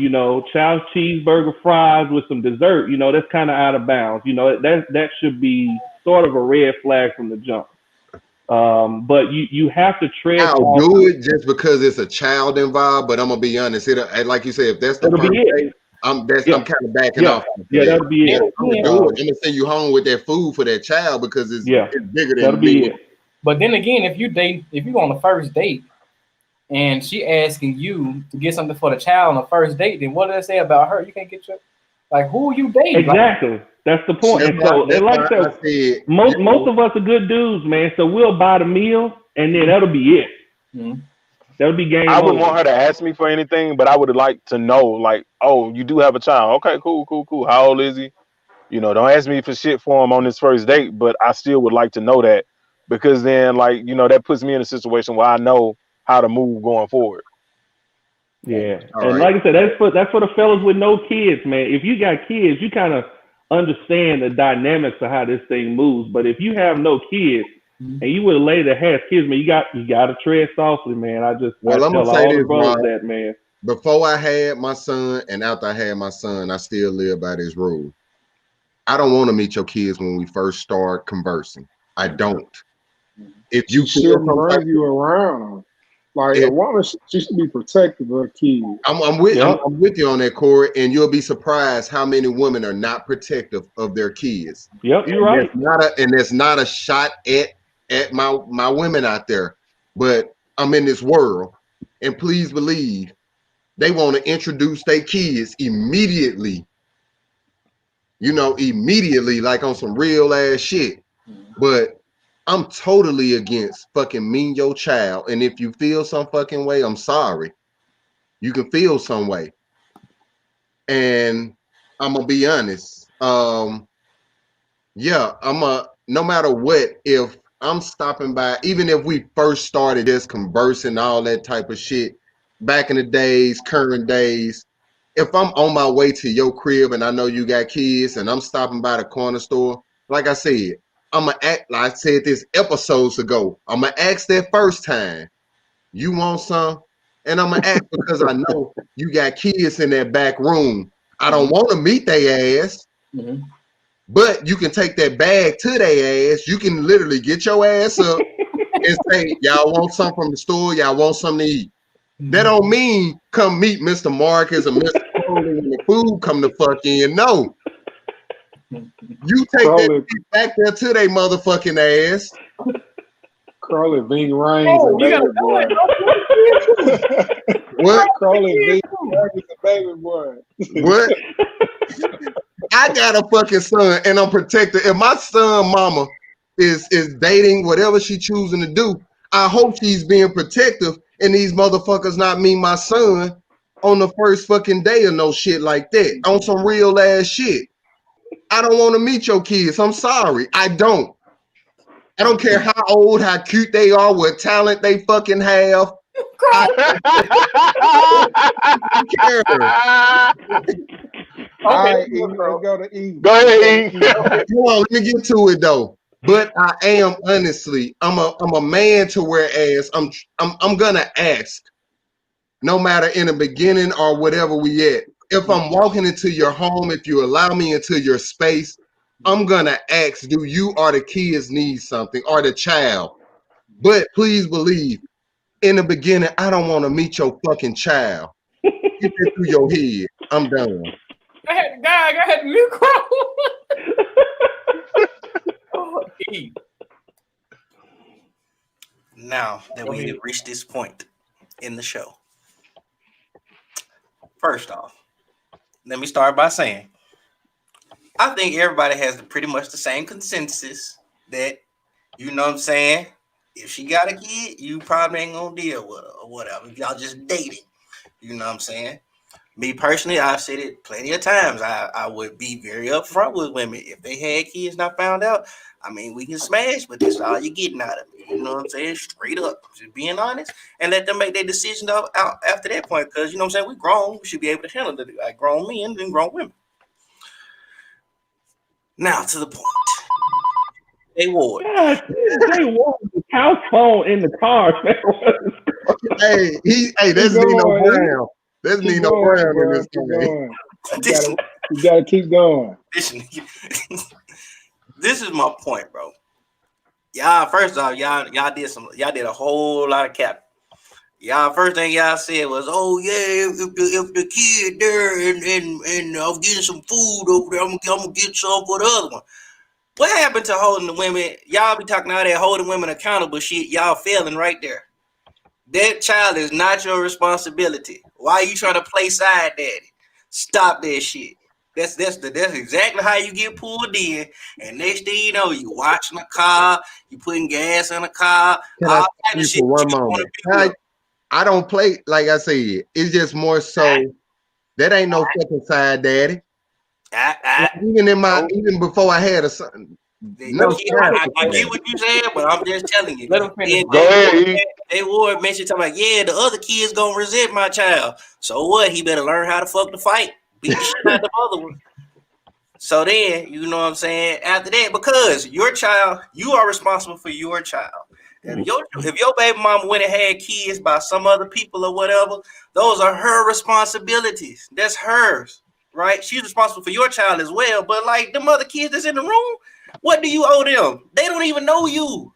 Speaker 4: child's cheeseburger, fries with some dessert. That's kind of out of bounds. That should be sort of a red flag from the jump. But you have to tread.
Speaker 2: I'll do it just because it's a child involved. But I'm gonna be honest, like you said, if that's the first date, I'm kind of backing off.
Speaker 4: Yeah, that'll be it.
Speaker 2: I'm gonna send you home with that food for that child because it's bigger than
Speaker 4: that'll
Speaker 2: me.
Speaker 4: Be it.
Speaker 1: But then again, if you go on the first date and she asking you to get something for the child on the first date, then what does it say about her? You can't get who are you dating?
Speaker 4: Exactly. That's the point. And so, like I said, most of us are good dudes, man. So we'll buy the meal, and then that'll be it. Mm-hmm. That'll be game.
Speaker 3: I wouldn't want her to ask me for anything, but I would like to know, oh, you do have a child. Okay, cool. How old is he? Don't ask me for shit for him on this first date, but I still would like to know that, because then, that puts me in a situation where I know how to move going forward.
Speaker 4: Yeah, like I said, that's for the fellas with no kids, man. If you got kids, you kind of understand the dynamics of how this thing moves. But if you have no kids and you with a lady that has kids, man, you got to tread softly, man. I'm gonna say this, Ron, man.
Speaker 2: Before I had my son and after I had my son, I still live by this rule. I don't want to meet your kids when we first start conversing. I don't. If you
Speaker 5: should bring you around. A woman, she should be protective of her kids.
Speaker 2: I'm with you on that, Corey, and you'll be surprised how many women are not protective of their kids.
Speaker 4: Yep, you're right.
Speaker 2: It's not a shot at my women out there, but I'm in this world, and please believe they want to introduce their kids immediately. Immediately, like on some real ass shit. But I'm totally against fucking mean your child. And if you feel some fucking way, I'm sorry. You can feel some way. And I'm gonna be honest. No matter what, if I'm stopping by, even if we first started just conversing, all that type of shit, back in the days, current days, if I'm on my way to your crib and I know you got kids and I'm stopping by the corner store, like I said, I'm going to act like I said this episodes ago. I'm going to ask that first time, you want some? And I'm going to ask because I know you got kids in that back room I don't want to meet their ass.
Speaker 1: Mhm.
Speaker 2: But you can take that bag to their ass. You can literally get your ass up and say, y'all want something from the store? Y'all want something to eat? That don't mean come meet Mr. Marcus or Mr. Crowley when the food come to fuck in. No. You take
Speaker 5: Crowley,
Speaker 2: that shit back there to their motherfucking ass.
Speaker 5: Crowley, Ving Rhames,
Speaker 1: Oh,
Speaker 5: and
Speaker 1: you
Speaker 5: Baby
Speaker 1: gotta know
Speaker 5: Boy.
Speaker 1: it.
Speaker 2: What?
Speaker 5: Crowley, Ving Rhames, and Baby Boy.
Speaker 2: What? I got a fucking son and I'm protected. If my son mama is dating whatever she choosing to do, I hope she's being protective and these motherfuckers not meet my son on the first fucking day or no shit like that. On some real ass shit. I don't want to meet your kids. I'm sorry. I don't care how old, how cute they are, what talent they fucking have. I don't care.
Speaker 5: All right, E, let's go to E.
Speaker 3: Go ahead, E.
Speaker 2: Hold on, let me get to it though. But I am honestly, I'm a man to wear ass. I'm gonna ask, no matter in the beginning or whatever we at. If I'm walking into your home, if you allow me into your space, I'm gonna ask, do you or the kids need something or the child? But please believe, in the beginning, I don't want to meet your fucking child. Get that through your head. I'm done.
Speaker 1: I had the new Crow. Oh, E.
Speaker 6: Now that we have reached this point in the show, first off, let me start by saying I think everybody has pretty much the same consensus that, you know what I'm saying, if she got a kid, you probably ain't gonna deal with her or whatever. If y'all just dating, you know what I'm saying? Me personally, I've said it plenty of times. I would be very upfront with women. If they had kids and I found out, I mean, we can smash, but that's all you're getting out of me. You know what I'm saying? Straight up, just being honest, and let them make their decision out after that point. Because, you know what I'm saying, we grown. We should be able to handle it like grown men and grown women. Now, to the point. Jay Ward.
Speaker 4: God, Jay Ward with the house phone in the car.
Speaker 2: Hey, that's Nino Brown. That's Nino Brown in this game.
Speaker 5: You gotta keep going.
Speaker 6: This is my point, bro. Y'all, first off, y'all did a whole lot of cap. Y'all, first thing y'all said was, "Oh yeah, if the kid there and I'm getting some food over there, I'm gonna get some for the other one." What happened to holding the women? Y'all be talking all that holding women accountable shit. Y'all failing right there. That child is not your responsibility. Why are you trying to play side daddy? Stop that shit. That's exactly how you get pulled in. And next thing you know, you watching a car, you putting gas in a car.
Speaker 2: Can I tell you for one moment? I don't play, like I said, it's just more so that ain't no fucking side daddy. Even before I had a son. No,
Speaker 6: I get what you're saying, but I'm just telling you.
Speaker 1: Let him finish.
Speaker 3: Go ahead.
Speaker 6: They Ward mentioned talking about, yeah, the other kid's gonna resent my child. So what? He better learn how to fuck the fight. Beat the shit out the other one. So then, you know what I'm saying? After that, because your child, you are responsible for your child. If your baby mama went and had kids by some other people or whatever, those are her responsibilities. That's hers, right? She's responsible for your child as well. But like them other kids that's in the room, what do you owe them? They don't even know you.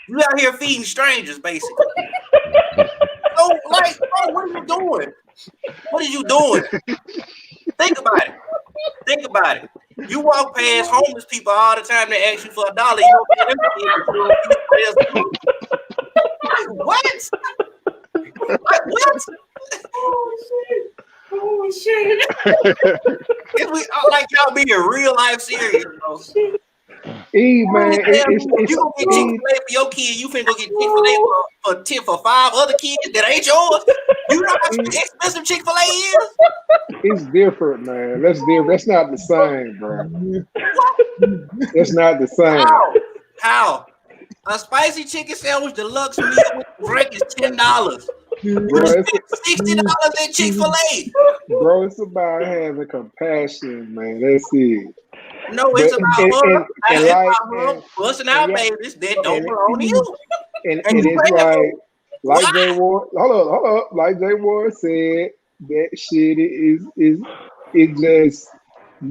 Speaker 6: You out here feeding strangers, basically. So, like, bro, what are you doing? What are you doing? Think about it. Think about it. You walk past homeless people all the time. They ask you for $1. You don't get them. What? What? Oh shit! Like y'all being real life serious, bro.
Speaker 5: E man,
Speaker 6: you gonna get Chick-fil-A for your kid? You finna go get Chick-fil-A for 5 other kids that ain't yours? You know how expensive Chick-fil-A is?
Speaker 5: It's different, man. That's different. That's not the same, bro. That's not the same.
Speaker 6: How? A spicy chicken sandwich deluxe meal with drink is $10.
Speaker 5: Bro,
Speaker 6: $60 at Chick-fil-A.
Speaker 5: Bro, it's about having compassion, man. That's it.
Speaker 6: No, it's about her busting out babies that don't belong to you.
Speaker 5: And it's like Jay Ward. Hold up. Like Jay Ward said, that shit is it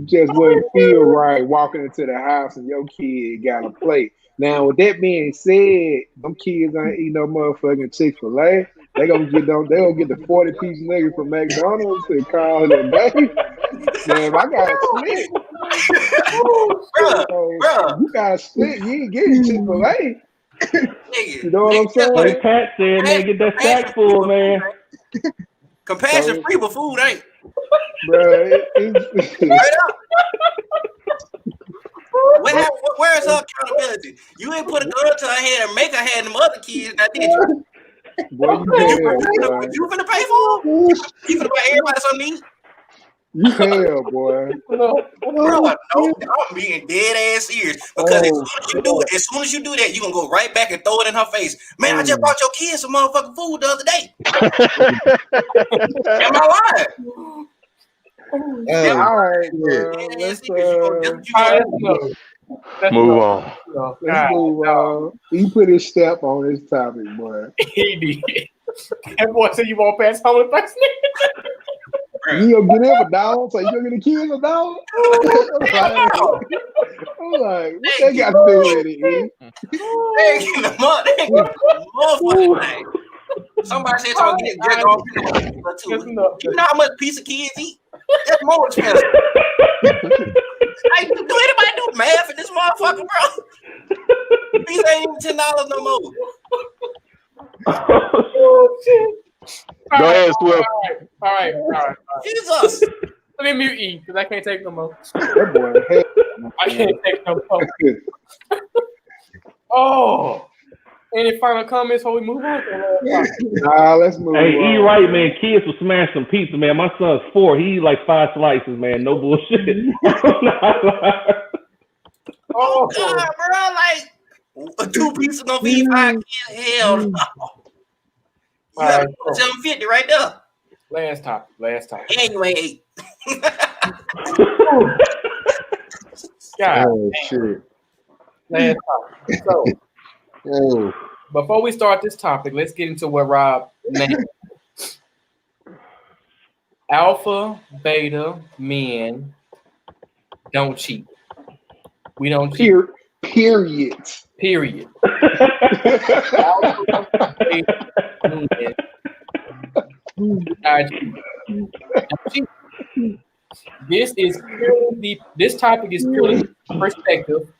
Speaker 5: just wouldn't feel right walking into the house and your kid got a plate. Now, with that being said, them kids ain't eat no motherfucking Chick-fil-A. They gonna get the 40-piece nugget from McDonald's and call it a day. Man, if I got a split,
Speaker 6: Bruh.
Speaker 5: you got a split, you ain't getting Chick-fil-A.
Speaker 6: Nigga,
Speaker 5: You know what I'm saying?
Speaker 4: Like Pat said, man, get that sack full, man.
Speaker 6: Compassion free, but food ain't.
Speaker 5: Bro,
Speaker 6: Straight up. Where's her accountability? You ain't put a gun to her head and make her hand them other kids, now did you?
Speaker 5: boy,
Speaker 6: You finna pay for them? You finna buy everybody something to eat?
Speaker 5: you hell, boy.
Speaker 6: Bro, no, I'm being dead ass serious. Because as soon as you do that, you gonna go right back and throw it in her face. Man, I just brought your kids some motherfucking food the other day. Am I lying?
Speaker 5: All right, bro. Let's
Speaker 3: Move on.
Speaker 5: move on. He put his step on this topic, boy.
Speaker 1: He did. That boy said you won't pass home the first
Speaker 5: You gonna get him a dog? So you gonna get the kids a dog? I'm like, what they got to do with it?
Speaker 6: They ain't getting the motherfucking thing. Somebody said y'all get jerk off. You know how much piece of kids eat? That's more expensive. Like, do anybody do math in this motherfucker, bro? These ain't even $10 no more.
Speaker 1: Oh, shit.
Speaker 3: Go ahead, Swift.
Speaker 1: All right.
Speaker 6: Jesus.
Speaker 1: Let me mute E because I can't take no more.
Speaker 5: That boy, hell,
Speaker 1: I can't take no more. Oh. Any final comments before we move on?
Speaker 5: Nah, let's move
Speaker 4: Hey,
Speaker 5: on.
Speaker 4: E right, man. Kids will smash some pizza, man. My son's 4. He eat like 5 slices, man. No bullshit.
Speaker 6: Oh, God, bro. Like, 2 pieces don't feed 5 kids. Hell no. You got to put 750 right there.
Speaker 1: Last topic.
Speaker 6: And you ain't 8.
Speaker 1: God,
Speaker 2: Oh shit.
Speaker 1: last topic. So,
Speaker 2: Oh,
Speaker 1: before we start this topic, let's get into what Rob named. Alpha, beta men don't cheat. We don't cheat.
Speaker 5: Period.
Speaker 1: Period. Alpha, beta men don't cheat. This topic is purely the perspective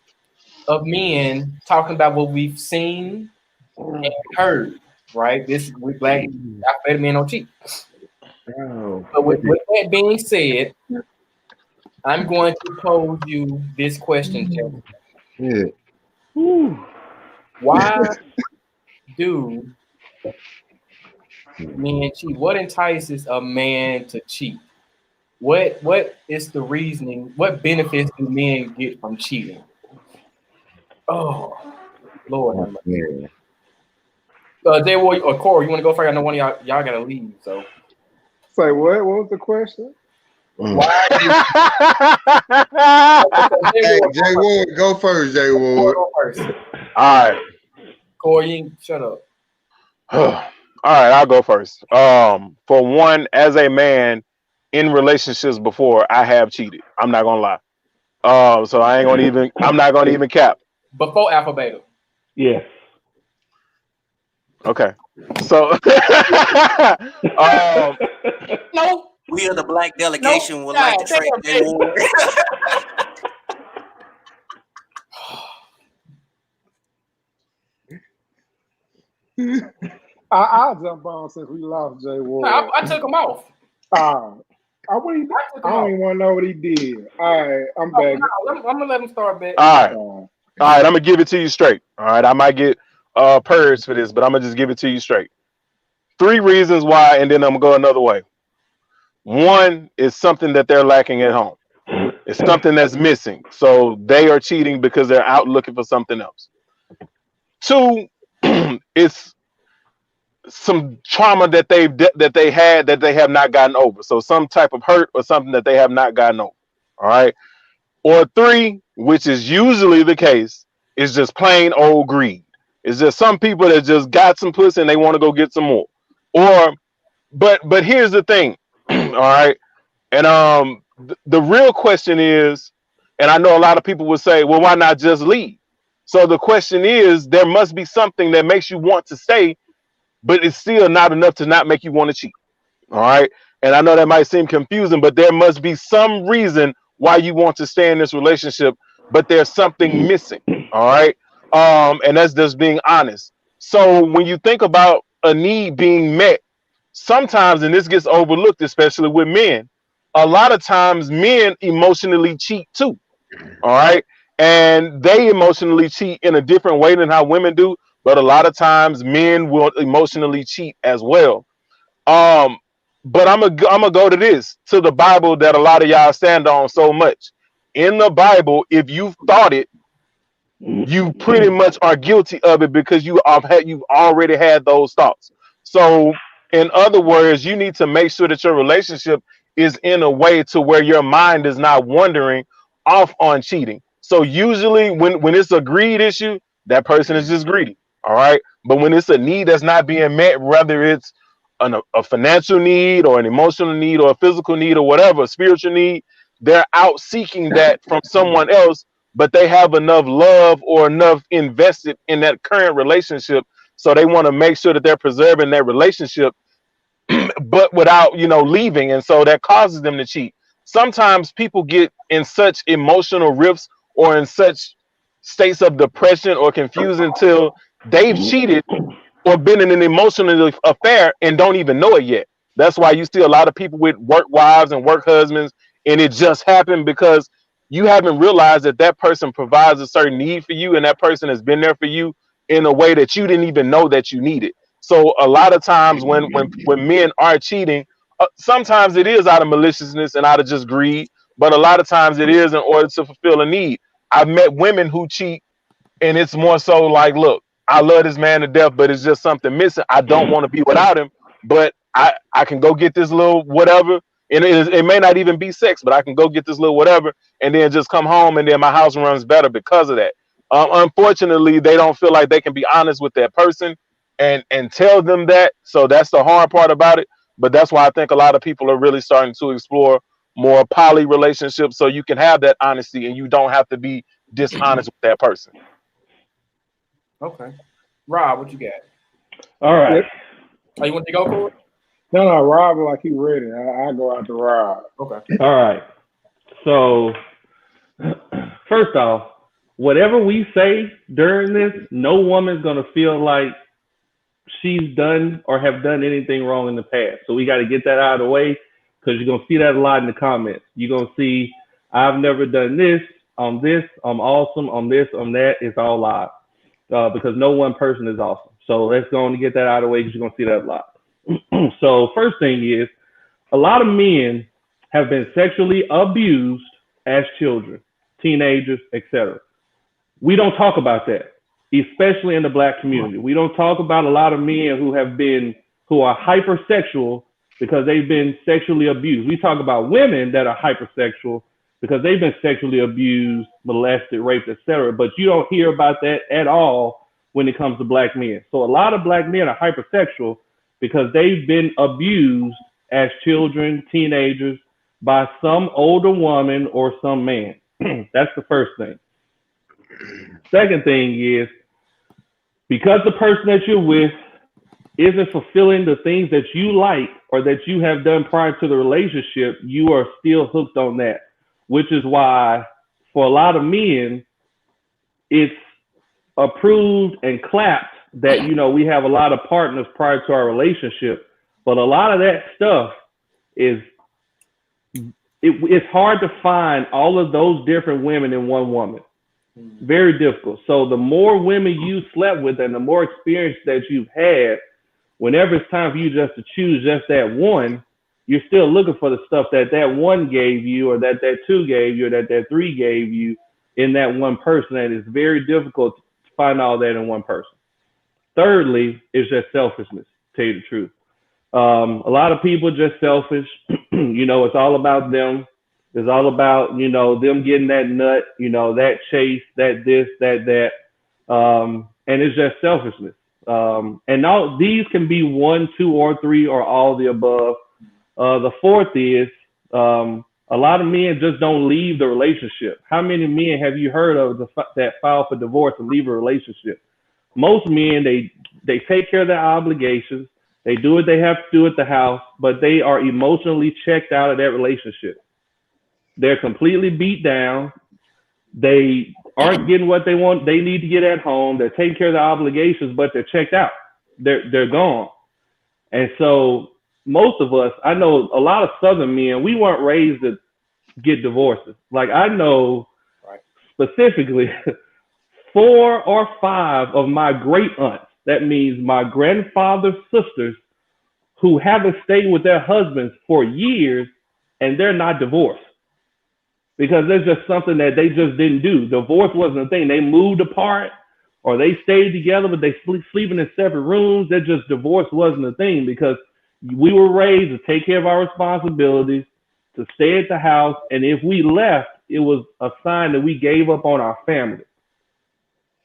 Speaker 1: of men talking about what we've seen and heard, right? This with black alpha men don't cheat.
Speaker 2: oh.
Speaker 1: So with that being said, I'm going to pose you this question, Jeff.
Speaker 2: Yeah.
Speaker 1: Why do men cheat? What entices a man to cheat? What is the reasoning? What benefits do men get from cheating? Oh, Lord.
Speaker 2: Yeah.
Speaker 1: Jay Ward or Corey, you want to go first? I know one of y'all got to leave. So,
Speaker 5: Say what? What was the question?
Speaker 2: Hey, Jay Ward, go first, Jay Ward.
Speaker 1: Go first.
Speaker 3: All right.
Speaker 1: Corey, shut up.
Speaker 3: All right, I'll go first. For one, as a man in relationships before, I have cheated. I'm not gonna lie. So I'm not gonna even cap.
Speaker 1: Before alpha beta.
Speaker 4: Yes.
Speaker 3: Okay. So
Speaker 1: No.
Speaker 6: We are the black delegation would like to
Speaker 1: take
Speaker 6: trade
Speaker 1: a
Speaker 6: Jay Ward.
Speaker 5: I'll jump on since we lost Jay Ward.
Speaker 1: I took him off.
Speaker 5: What he, I don't even want to know what he did. All right, I'm back.
Speaker 1: I'm gonna let him start back.
Speaker 3: all right, I'm gonna give it to you straight. All right, I might get purged for this, but I'm gonna just give it to you straight. 3 reasons why, and then I'm gonna go another way. 1 is something that they're lacking at home. It's something that's missing, so they are cheating because they're out looking for something else. 2, it's some trauma that they had that they have not gotten over. So some type of hurt or something that they have not gotten over. All right. Or 3, which is usually the case, is just plain old greed. It's just some people that just got some pussy and they want to go get some more. Or, but here's the thing. All right. And the real question is, and I know a lot of people would say, well, why not just leave? So the question is, there must be something that makes you want to stay, but it's still not enough to not make you want to cheat. All right. And I know that might seem confusing, but there must be some reason why you want to stay in this relationship, but there's something missing. All right. And that's just being honest. So when you think about a need being met, sometimes, and this gets overlooked, especially with men, a lot of times men emotionally cheat too. All right. And they emotionally cheat in a different way than how women do. But a lot of times men will emotionally cheat as well. But I'm gonna go to the Bible that a lot of y'all stand on so much. In the Bible, if you've thought it, you pretty much are guilty of it because you've already had those thoughts. So, in other words, you need to make sure that your relationship is in a way to where your mind is not wandering off on cheating. So usually when it's a greed issue, that person is just greedy. All right. But when it's a need that's not being met, whether it's a financial need or an emotional need or a physical need or whatever, a spiritual need, they're out seeking that from someone else, but they have enough love or enough invested in that current relationship. So they want to make sure that they're preserving their relationship, but without, leaving. And so that causes them to cheat. Sometimes people get in such emotional rifts or in such states of depression or confusion till they've cheated or been in an emotional affair and don't even know it yet. That's why you see a lot of people with work wives and work husbands, and it just happened because you haven't realized that that person provides a certain need for you, and that person has been there for you in a way that you didn't even know that you needed. So a lot of times when men are cheating, sometimes it is out of maliciousness and out of just greed, but a lot of times it is in order to fulfill a need. I've met women who cheat, and it's more so like, look, I love this man to death, but it's just something missing. I don't want to be without him, but I can go get this little whatever, and it may not even be sex, but I can go get this little whatever, and then just come home, and then my house runs better because of that. Unfortunately, they don't feel like they can be honest with that person and tell them that. So that's the hard part about it. But that's why I think a lot of people are really starting to explore more poly relationships, so you can have that honesty and you don't have to be dishonest with that person.
Speaker 1: Okay. Rob, what you got?
Speaker 4: All right.
Speaker 1: Oh, you want to go for it?
Speaker 5: No, Rob, like he ready. I go out to Rob.
Speaker 1: Okay.
Speaker 4: All right. So, first off, whatever we say during this, no woman's going to feel like she's done or have done anything wrong in the past. So we got to get that out of the way, because you're going to see that a lot in the comments. You're going to see, I've never done this, I'm awesome, I'm this, I'm that. It's all lies, because no one person is awesome. So let's go on and get that out of the way, because you're going to see that a lot. So first thing is, a lot of men have been sexually abused as children, teenagers, etc. We don't talk about that, especially in the Black community. We don't talk about a lot of men who are hypersexual because they've been sexually abused. We talk about women that are hypersexual because they've been sexually abused, molested, raped, etc. But you don't hear about that at all when it comes to Black men. So a lot of Black men are hypersexual because they've been abused as children, teenagers, by some older woman or some man. That's the first thing. Second thing is, because the person that you're with isn't fulfilling the things that you like or that you have done prior to the relationship, you are still hooked on that, which is why for a lot of men, it's approved and clapped that, we have a lot of partners prior to our relationship, but a lot of that stuff is, it's hard to find all of those different women in one woman. Very difficult. So the more women you slept with and the more experience that you've had, whenever it's time for you just to choose just that one, you're still looking for the stuff that one gave you, or that two gave you, or that three gave you in that one person. And it's very difficult to find all that in one person. Thirdly, it's just selfishness, to tell you the truth. A lot of people are just selfish. It's all about them. It's all about, them getting that nut, that chase, that this, that. And it's just selfishness. And all these can be 1, 2, or 3, or all the above. The fourth is A lot of men just don't leave the relationship. How many men have you heard of that file for divorce and leave a relationship? Most men, they take care of their obligations. They do what they have to do at the house, but they are emotionally checked out of that relationship. They're completely beat down. They aren't getting what they want. They need to get at home. They're taking care of their obligations, but they're checked out. They're gone. And so most of us, I know a lot of Southern men, we weren't raised to get divorces. Like I know specifically 4 or 5 of my great aunts, that means my grandfather's sisters, who haven't stayed with their husbands for years and they're not divorced. Because there's just something that they just didn't do. Divorce wasn't a thing. They moved apart or they stayed together, but they sleeping in separate rooms. That just divorce wasn't a thing because we were raised to take care of our responsibilities, to stay at the house. And if we left, it was a sign that we gave up on our family.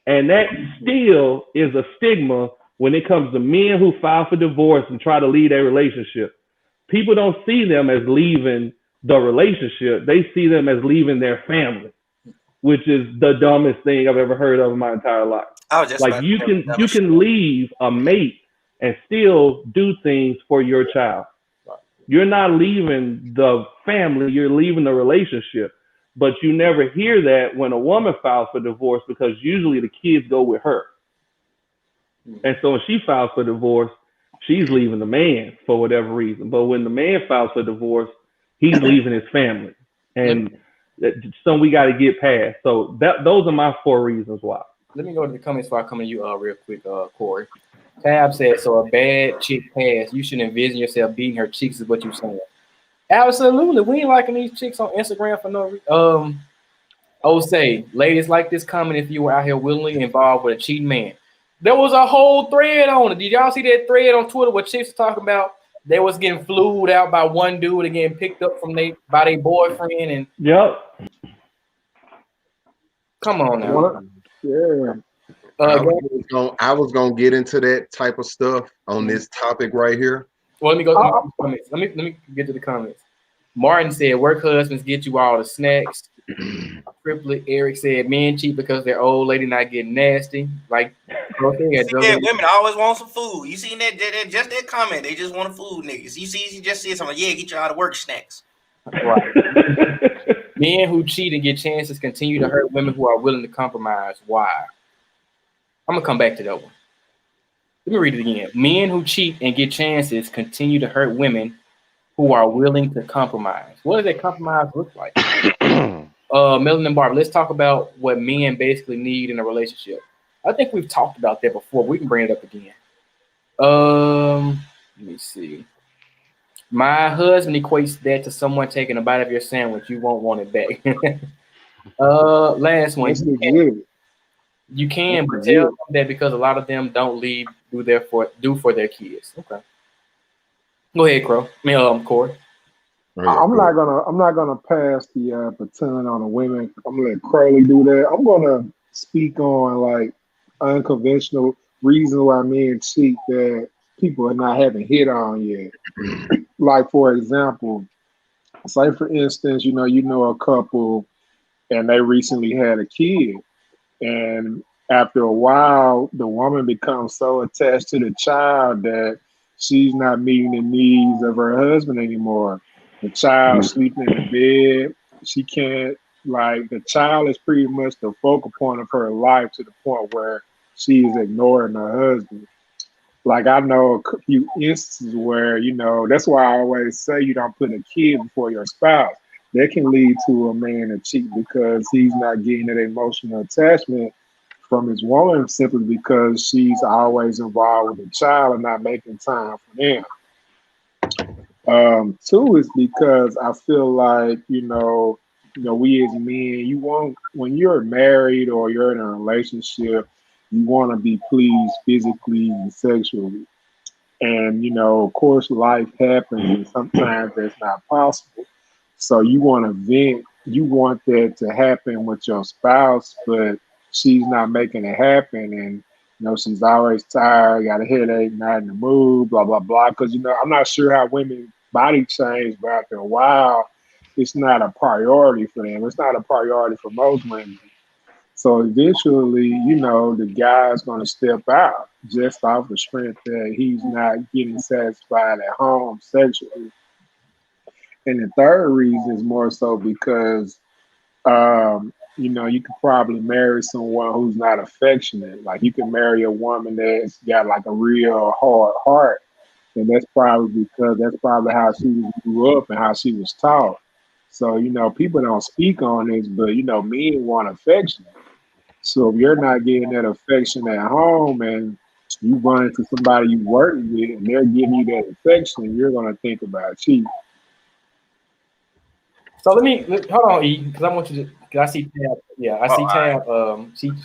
Speaker 4: And that still is a stigma when it comes to men who file for divorce and try to leave their relationship. People don't see them as leaving the relationship. They see them as leaving their family, which is the dumbest thing I've ever heard of in my entire life. Like you can leave a mate and still do things for your child. You're not leaving the family, you're leaving the relationship. But you never hear that when a woman files for divorce because usually the kids go with her. And so when she files for divorce, she's leaving the man for whatever reason. But when the man files for divorce, he's leaving his family. And that's something we got to get past. So those are my 4 reasons why.
Speaker 1: Let me go to the comments before I come to you real quick, Corey. Tab said, so a bad chick pass, you should envision yourself beating her cheeks is what you're saying. Absolutely. We ain't liking these chicks on Instagram for no reason. Say, ladies like this comment if you were out here willingly involved with a cheating man. There was a whole thread on it. Did y'all see that thread on Twitter where chicks were talking about they was getting flued out by one dude and getting picked up by their boyfriend? And
Speaker 4: yep.
Speaker 1: Come on now.
Speaker 5: Yeah.
Speaker 2: I was gonna get into that type of stuff on this topic right here.
Speaker 1: Well, let me go to the comments. Let me get to the comments. Martin said, work husbands get you all the snacks. Triplet Eric said, men cheat because their old lady not getting nasty. Like,
Speaker 6: women always want some food. You seen that just that comment? They just want food, niggas. You just said something. Yeah, get you out of work snacks.
Speaker 1: Right. Men who cheat and get chances continue to hurt women who are willing to compromise. Why? I'm gonna come back to that one. Let me read it again. Men who cheat and get chances continue to hurt women who are willing to compromise. What does that compromise look like? Melanie and Barbara, let's talk about what men basically need in a relationship. I think we've talked about that before. We can bring it up again. Let me see. My husband equates that to someone taking a bite of your sandwich. You won't want it back. Last one. You can, but tell them that because a lot of them don't leave, do for their kids. Okay. Go ahead, Crow. Corey.
Speaker 5: I'm not gonna pass the baton on the women. I'm gonna let Crowley do that. I'm gonna speak on like unconventional reasons why men cheat that people are not having hit on yet. Like for example, say for instance, you know a couple and they recently had a kid, and after a while, the woman becomes so attached to the child that she's not meeting the needs of her husband anymore. The child sleeping in the bed. She can't, the child is pretty much the focal point of her life to the point where she is ignoring her husband. Like I know a few instances where, that's why I always say you don't put a kid before your spouse. That can lead to a man to cheat because he's not getting that emotional attachment from his woman simply because she's always involved with the child and not making time for them. 2 is because I feel like, we as men, when you're married or you're in a relationship, you want to be pleased physically and sexually. And, of course, life happens and sometimes that's not possible. So you want to vent, you want that to happen with your spouse, but she's not making it happen. And, she's always tired, got a headache, not in the mood, blah, blah, blah. Because, I'm not sure how women body change, but after a while, it's not a priority for them. It's not a priority for most women. So eventually, the guy's going to step out just off the strength that he's not getting satisfied at home sexually. And the third reason is more so because, you could probably marry someone who's not affectionate. Like you can marry a woman that's got like a real hard heart. And that's probably because that's probably how she grew up and how she was taught. So, people don't speak on this, but, men want affection. So if you're not getting that affection at home and you run into somebody you work with and they're giving you that affection, you're going to think about cheating.
Speaker 1: So hold on, E, because I want you to. Because I see Tab. Yeah, I see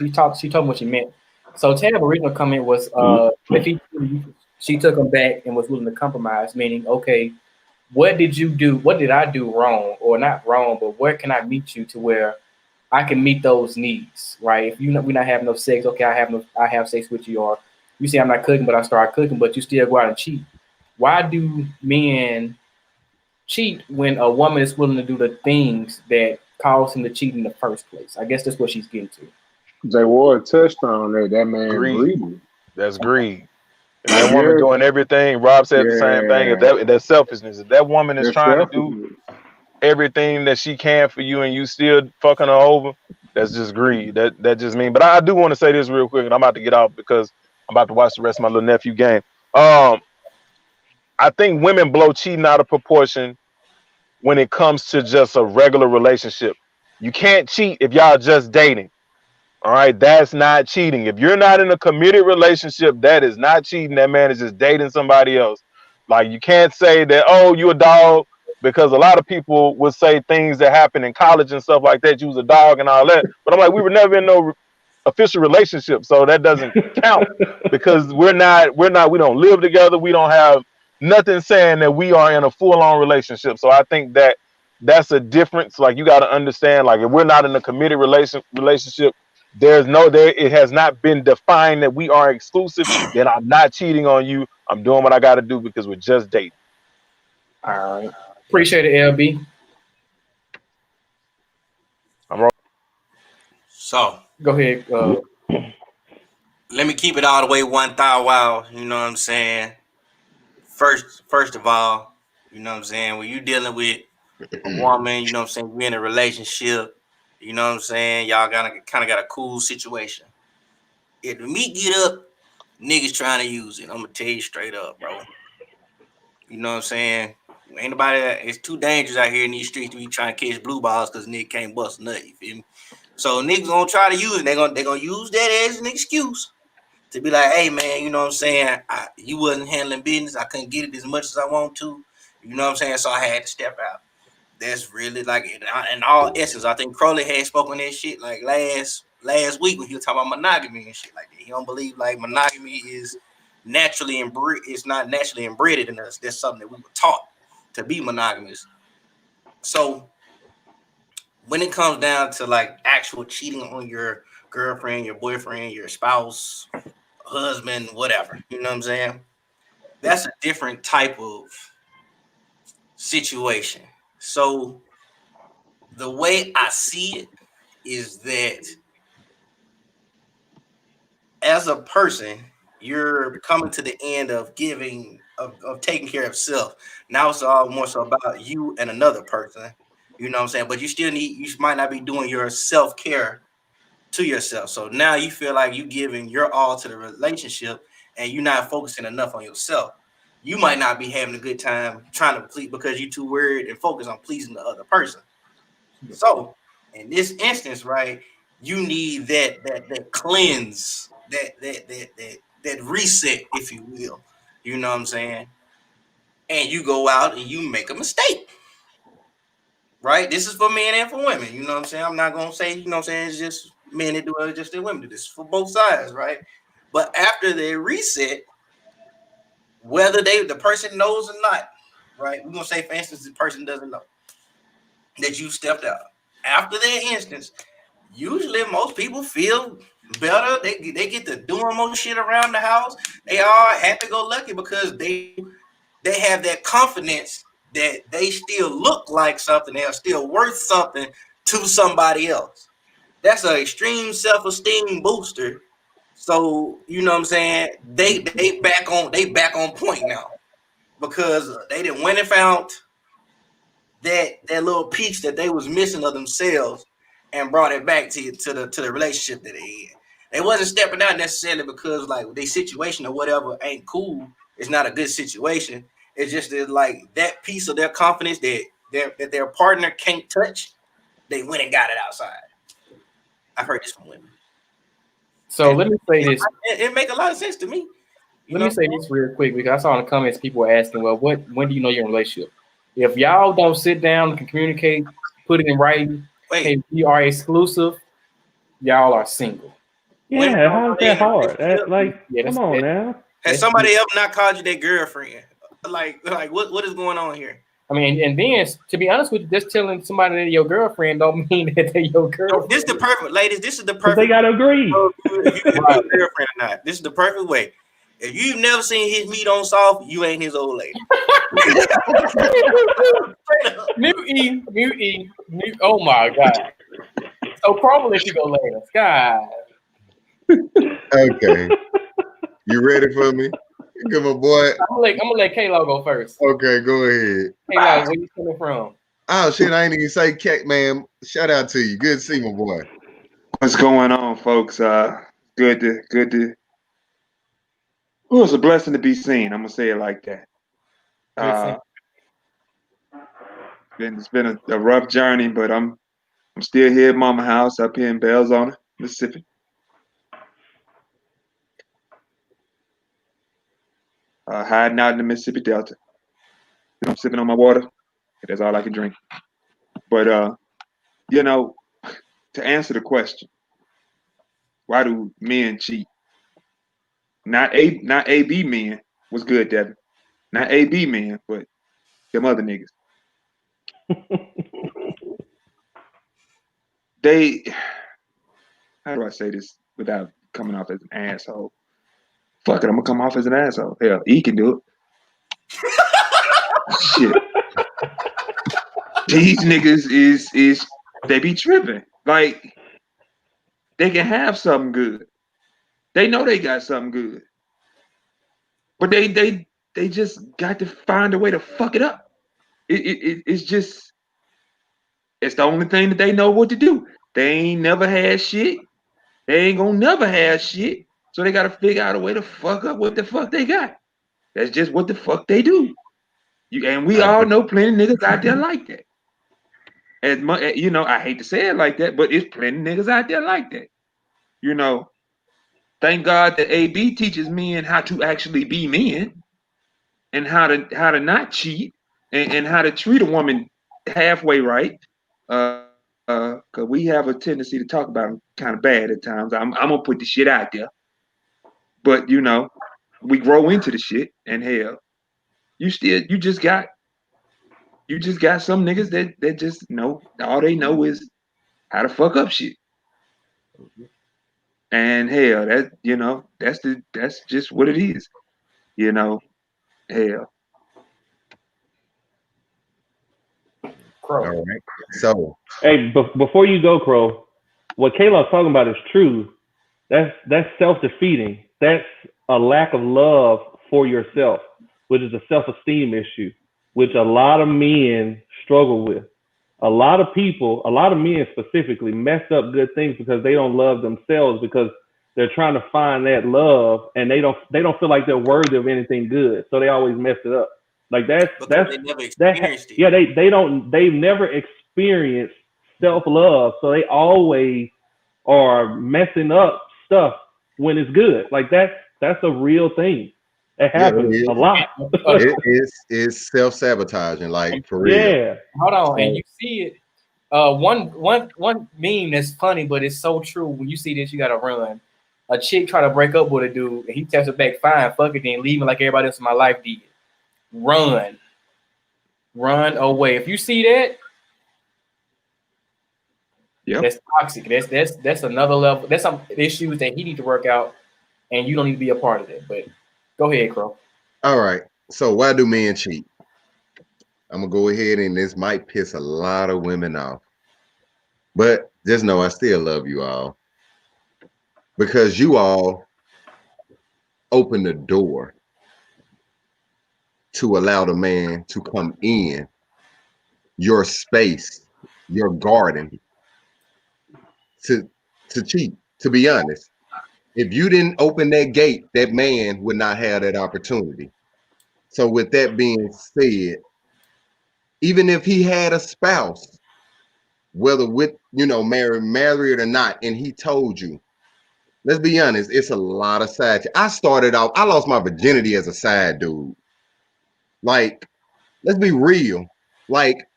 Speaker 1: Tab. She told me what she meant. So Tab's original comment was if she took him back and was willing to compromise, meaning okay, what did you do? What did I do wrong, or not wrong, but where can I meet you to where I can meet those needs, right? If we're not having no sex, okay, I have sex with you, or you say I'm not cooking, but I start cooking, but you still go out and cheat. Why do men cheat when a woman is willing to do the things that cause him to cheat in the first place? I guess that's what she's getting to.
Speaker 5: Jay Ward touched on that. That man
Speaker 3: Greed.
Speaker 5: greedy.
Speaker 3: That's greed. And that woman doing everything. Rob said the same thing. If that's selfishness. If that woman is trying to do everything that she can for you and you still fucking her over, that's just greed. That just means. But I do want to say this real quick, and I'm about to get off because I'm about to watch the rest of my little nephew game. I think women blow cheating out of proportion when it comes to just a regular relationship. You can't cheat if y'all just dating. All right, that's not cheating. If you're not in a committed relationship, that is not cheating. That man is just dating somebody else. Like you can't say that, oh, you a dog, because a lot of people would say things that happen in college and stuff like that. You was a dog and all that. But I'm like, we were never in no official relationship, so that doesn't count because we don't live together. We don't have nothing saying that we are in a full-on relationship. So I think that that's a difference. Like you got to understand, like if we're not in a committed relationship, it has not been defined that we are exclusive, then I'm not cheating on you. I'm doing what I got to do because we're just dating.
Speaker 1: All right. Appreciate it, LB.
Speaker 3: I'm wrong.
Speaker 6: So
Speaker 1: go ahead.
Speaker 6: Let me keep it all the way 1,000 wow. You know what I'm saying? First of all, you know what I'm saying? When you dealing with a woman, you know what I'm saying, we're in a relationship, you know what I'm saying, y'all kind of got a cool situation. If the meat get up, niggas trying to use it. I'm gonna tell you straight up, bro. You know what I'm saying? Ain't nobody, it's too dangerous out here in these streets to be trying to catch blue balls because nigga can't bust a nut, you feel me? So niggas gonna try to use it. They're gonna use that as an excuse to be like, hey man, you know what I'm saying? You wasn't handling business. I couldn't get it as much as I want to. You know what I'm saying? So I had to step out. That's really like in all essence. I think Crowley had spoken that shit like last week when he was talking about monogamy and shit like that. He don't believe like monogamy is naturally inbred. It's not naturally inbred in us. That's something that we were taught to be monogamous. So when it comes down to like actual cheating on your girlfriend, your boyfriend, your spouse, husband, whatever, you know what I'm saying? That's a different type of situation. So the way I see it is that as a person, you're coming to the end of giving, of taking care of self. Now it's all more so about you and another person. You know what I'm saying? But you might not be doing your self-care to yourself. So now you feel like you giving your all to the relationship and you're not focusing enough on yourself. You might not be having a good time trying to please because you're too worried and focused on pleasing the other person. So in this instance, right, you need that cleanse, that reset, if you will. You know what I'm saying? And you go out and you make a mistake. Right? This is for men and for women. You know what I'm saying? I'm not gonna say, you know what I'm saying, it's just men that do it, just the women do this for both sides, right? But after they reset, whether the person knows or not, right? We're gonna say, for instance, the person doesn't know that you stepped out. After that instance, usually most people feel better. They get to doing more shit around the house. They are happy go lucky because they have that confidence that they still look like something, they are still worth something to somebody else. That's an extreme self-esteem booster. So you know what I'm saying? They back on point now because they didn't went and found that little piece that they was missing of themselves and brought it back to the relationship that they in. They wasn't stepping out necessarily because like their situation or whatever ain't cool. It's not a good situation. It's just that like that piece of their confidence that their partner can't touch. They went and got it outside. I've heard this from women.
Speaker 1: So let me say this.
Speaker 6: It make a lot of sense to me.
Speaker 1: Let me say this real quick because I saw in the comments people were asking, well, when do you know you're in a relationship? If y'all don't sit down and communicate, put it in writing, hey, we are exclusive, y'all are single.
Speaker 4: Yeah, how's that hard? Come on now.
Speaker 6: Has somebody ever not called you their girlfriend? Like what is going on here?
Speaker 1: I mean, and then to be honest with you, just telling somebody they're your girlfriend don't mean that they're your girlfriend.
Speaker 6: This is the perfect, ladies. This is the perfect.
Speaker 4: They gotta agree.
Speaker 6: If you your girlfriend or not, this is the perfect way. If you've never seen his meat on soft, you ain't his old lady.
Speaker 1: Mute. Oh my God. So Chrome let you go later. God.
Speaker 2: Okay. You ready for me? Come on, boy.
Speaker 1: I'm gonna let K-Lo go first.
Speaker 2: Okay, go ahead.
Speaker 1: K-Lo, where you coming from?
Speaker 2: Oh shit, I ain't even say Cat man. Shout out to you. Good to see my boy.
Speaker 7: What's going on, folks? Good to. Oh, it's a blessing to be seen. I'm gonna say it like that. It's been a rough journey, but I'm still here at Mama House up here in Belzona, Mississippi. Hiding out in the Mississippi Delta. I'm sipping on my water. That's all I can drink. But to answer the question, why do men cheat? Not AB men was good, Devin. Not AB men, but them other niggas. How do I say this without coming off as an asshole? Fuck it, I'm gonna come off as an asshole. Hell, he can do it. Shit. These niggas is they be tripping. Like they can have something good. They know they got something good. But they just got to find a way to fuck it up. It's just it's the only thing that they know what to do. They ain't never had shit. They ain't gonna never have shit. So they gotta figure out a way to fuck up what the fuck they got. That's just what the fuck they do. And we all know plenty of niggas out there like that. As much, I hate to say it like that, but it's plenty of niggas out there like that. Thank God that AB teaches men how to actually be men and how to not cheat and how to treat a woman halfway right. Because we have a tendency to talk about them kind of bad at times. I'm gonna put the shit out there, but we grow into the shit, and hell, you just got some niggas that just know all they know is how to fuck up shit, and hell, that's just what it is, hell.
Speaker 2: Crow. All right. So,
Speaker 4: hey, before you go, Crow, what Kayla's talking about is true. That's self-defeating. That's a lack of love for yourself, which is a self-esteem issue, which a lot of men struggle with. A lot of men specifically, mess up good things because they don't love themselves because they're trying to find that love and they don't feel like they're worthy of anything good, so they always mess it up. Like they never experienced it. Yeah, they've never experienced self-love, so they always are messing up stuff when it's good. Like that's a real thing. It happens a lot.
Speaker 2: It's self-sabotaging, like for real.
Speaker 4: Yeah.
Speaker 1: Hold on, and you see it. One meme that's funny, but it's so true. When you see this, you gotta run. A chick try to break up with a dude, and he texts her back, "Fine, fuck it, then leave me like everybody else in my life did." Run away. If you see that, that's toxic. That's another level. That's some issues that he needs to work out, and you don't need to be a part of it. But go ahead, Crow.
Speaker 2: All right. So why do men cheat? I'm gonna go ahead and this might piss a lot of women off. But just know I still love you all. Because you all open the door to allow the man to come in your space, your garden, to cheat. To be honest, if you didn't open that gate, that man would not have that opportunity. So with that being said, even if he had a spouse, whether with, married or not, and he told you, let's be honest, it's a lot of side. I lost my virginity as a side dude. Like, let's be real. Like,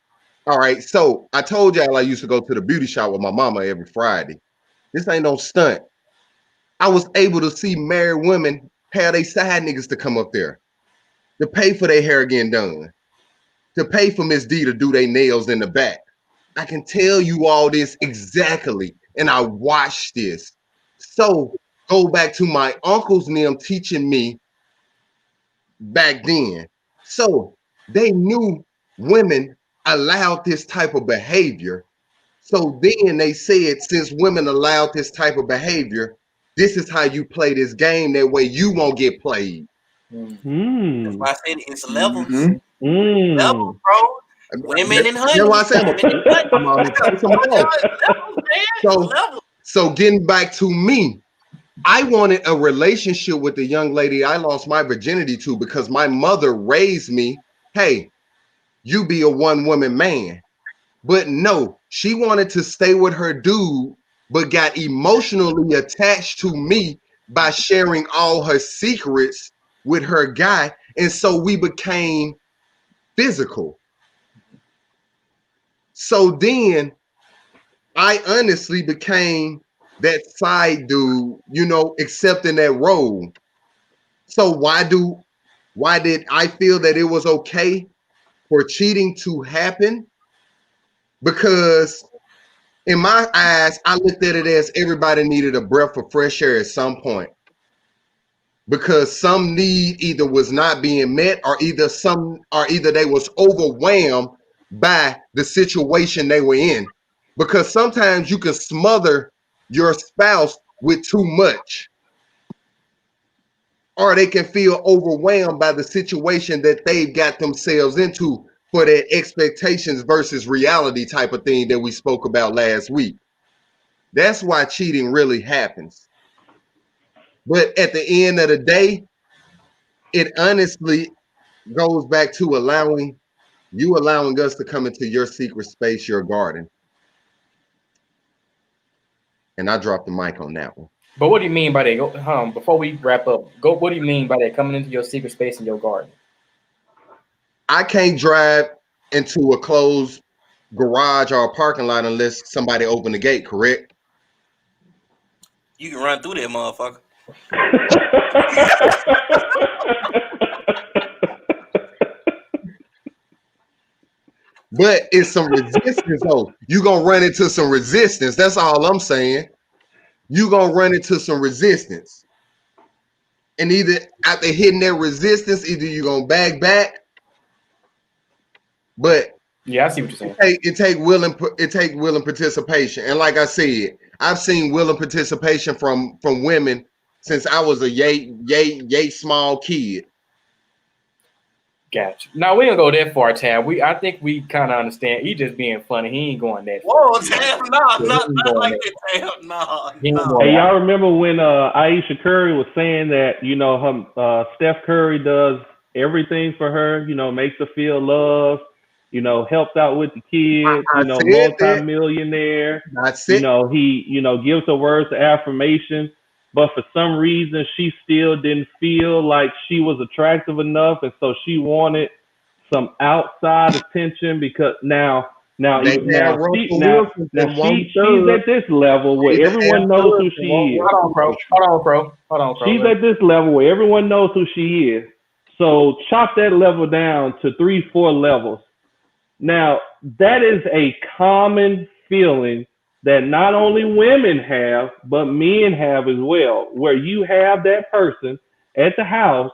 Speaker 2: all right, so I told y'all I used to go to the beauty shop with my mama every Friday. This ain't no stunt. I was able to see married women have their side niggas to come up there to pay for their hair getting done, to pay for Miss D to do their nails in the back. I can tell you all this exactly, and I watched this. So go back to my uncles and them teaching me back then. So they knew women allowed this type of behavior. So then they said, since women allowed this type of behavior, this is how you play this game. That way you won't get played.
Speaker 6: That's why I said it's levels.
Speaker 4: Mm.
Speaker 6: Levels, bro. Women and honey.
Speaker 2: That's why I said, so getting back to me, I wanted a relationship with the young lady I lost my virginity to because my mother raised me, hey, you be a one-woman man. But no, she wanted to stay with her dude, but got emotionally attached to me by sharing all her secrets with her guy. And so we became physical. So then I honestly became that side dude, accepting that role. So why did I feel that it was okay for cheating to happen? Because in my eyes, I looked at it as everybody needed a breath of fresh air at some point. Because some need either was not being met or either they was overwhelmed by the situation they were in. Because sometimes you can smother your spouse with too much, or they can feel overwhelmed by the situation that they've got themselves into for their expectations versus reality type of thing that we spoke about last week. That's why cheating really happens. But at the end of the day, it honestly goes back to allowing us to come into your secret space, your garden. And I dropped the mic on that one.
Speaker 1: But what do you mean by that? Before we wrap up, what do you mean by that, coming into your secret space in your garden?
Speaker 2: I can't drive into a closed garage or a parking lot unless somebody open the gate, correct?
Speaker 6: You can run through that motherfucker.
Speaker 2: But it's some resistance, though. You're going to run into some resistance. That's all I'm saying. You're going to run into some resistance. And either after hitting that resistance, either you're going to back. But
Speaker 1: yeah, I see what you're saying.
Speaker 2: It take willing participation. And like I said, I've seen willing participation from women since I was a yay small kid.
Speaker 1: Gotcha. Now we don't go that far, Tab. I think we kind of understand. He just being funny. He ain't going that far.
Speaker 6: Whoa, Tab, not like that, Tab. No.
Speaker 4: Hey, y'all remember when Ayesha Curry was saying that, Steph Curry does everything for her, makes her feel loved, helps out with the kids, multi-millionaire. He, gives her words of affirmation. But for some reason, she still didn't feel like she was attractive enough, and so she wanted some outside attention. Because now she's at this level where everyone knows who she is.
Speaker 1: Hold on, bro.
Speaker 4: She's at this level where everyone knows who she is. So chop that level down to 3-4 levels. Now that is a common feeling that not only women have, but men have as well, where you have that person at the house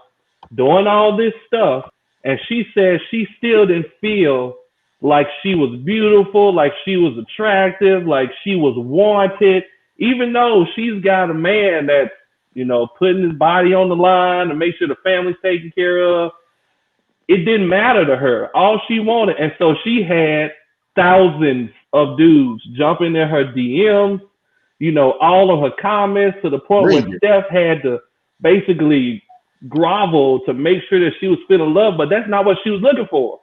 Speaker 4: doing all this stuff, And she said she still didn't feel like she was beautiful, like she was attractive, like she was wanted, even though she's got a man that's, you know, putting his body on the line to make sure the family's taken care of. It didn't matter to her. All she wanted. And so she had thousands of dudes jumping in her DMs, you know, all of her comments, to the point where Steph had to basically grovel to make sure that she was feeling love. But that's not what she was looking for.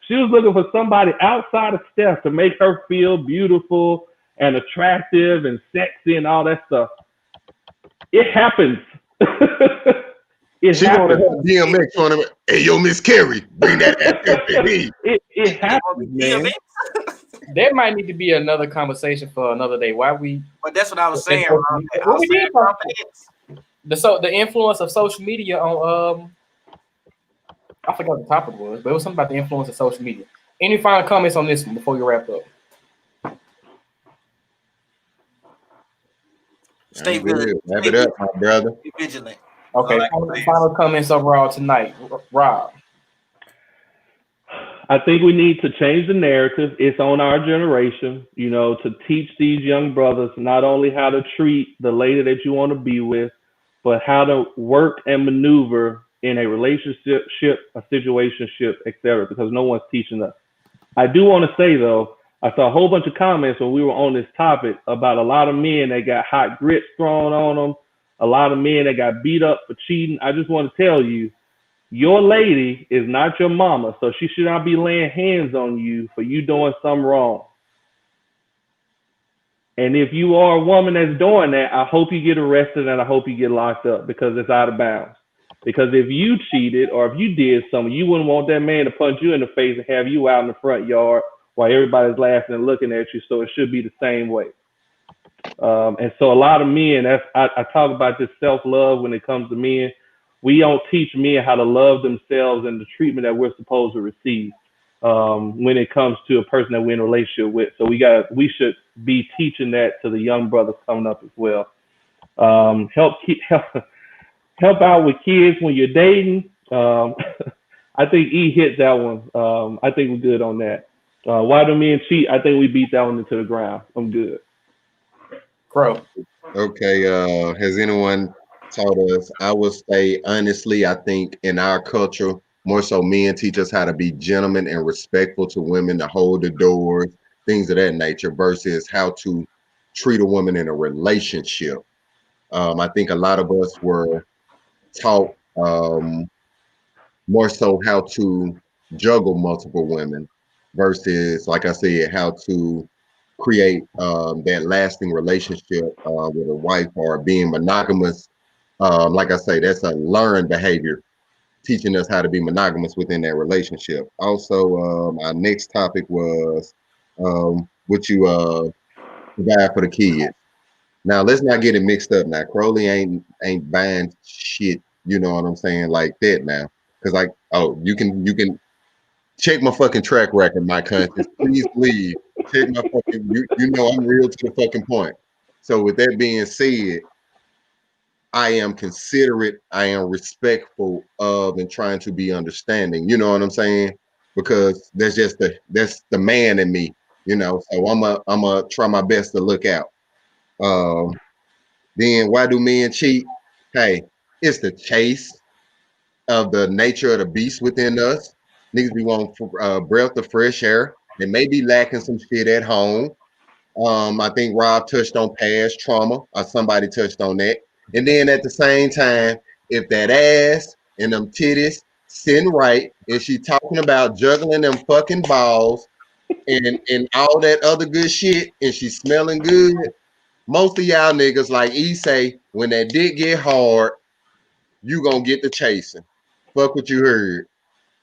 Speaker 4: She was looking for somebody outside of Steph to make her feel beautiful and attractive and sexy and all that stuff. It happens.
Speaker 2: She wanted her DMX on him. Hey, yo, Miss Carey, bring that FFB.
Speaker 4: It happens, man.
Speaker 1: There might need to be another conversation for another day. Why we?
Speaker 6: But that's what I was saying.
Speaker 1: The influence of social media on I forgot what the topic was, but it was something about the influence of social media. Any final comments on this one before you wrap up?
Speaker 6: Stay vigilant.
Speaker 2: Wrap it up, my brother.
Speaker 6: Be vigilant.
Speaker 1: Okay, final comments overall tonight, Rob.
Speaker 4: I think we need to change the narrative. It's on our generation, you know, to teach these young brothers not only how to treat the lady that you want to be with, but how to work and maneuver in a relationship, a situationship, etc. Because no one's teaching us. I do want to say though, I saw a whole bunch of comments when we were on this topic about a lot of men that got hot grits thrown on them, a lot of men that got beat up for cheating. I just want to tell you, your lady is not your mama, so she should not be laying hands on you for you doing something wrong. And if you are a woman that's doing that, I hope you get arrested and I hope you get locked up, because it's out of bounds. Because if you cheated or if you did something, you wouldn't want that man to punch you in the face and have you out in the front yard while everybody's laughing and looking at you. So it should be the same way. And so a lot of men, I talk about this self-love when it comes to men. We don't teach men how to love themselves and the treatment that we're supposed to receive when it comes to a person that we're in a relationship with. So we should be teaching that to the young brothers coming up as well. Help out with kids when you're dating. I think E hit that one. I think we're good on that. Why do men cheat? I think we beat that one into the ground. I'm good.
Speaker 1: Crow.
Speaker 2: Okay. Has anyone taught us? I would say honestly, I think in our culture, more so men teach us how to be gentlemen and respectful to women, to hold the doors, things of that nature, versus how to treat a woman in a relationship. I think a lot of us were taught more so how to juggle multiple women versus, like I said, how to create that lasting relationship with a wife, or being monogamous. Like I say, that's a learned behavior, teaching us how to be monogamous within that relationship. Also, our next topic was what you provide for the kids. Now let's not get it mixed up. Now Crowley ain't buying shit, you know what I'm saying, like that now. Cause you can check my fucking track record, my conscience. Please leave. Check my fucking, you know I'm real to the fucking point. So with that being said, I am considerate, I am respectful of and trying to be understanding, you know what I'm saying? Because that's the man in me, you know. So I'm a try my best to look out. Then why do men cheat? Hey, it's the chase of the nature of the beast within us. Niggas be wanting breath of fresh air. They may be lacking some shit at home. I think Rob touched on past trauma, or somebody touched on that. And then at the same time, if that ass and them titties sitting right, and she talking about juggling them fucking balls and all that other good shit, and she smelling good, most of y'all niggas, like E say, when that dick get hard, you gonna get the chasing. Fuck what you heard.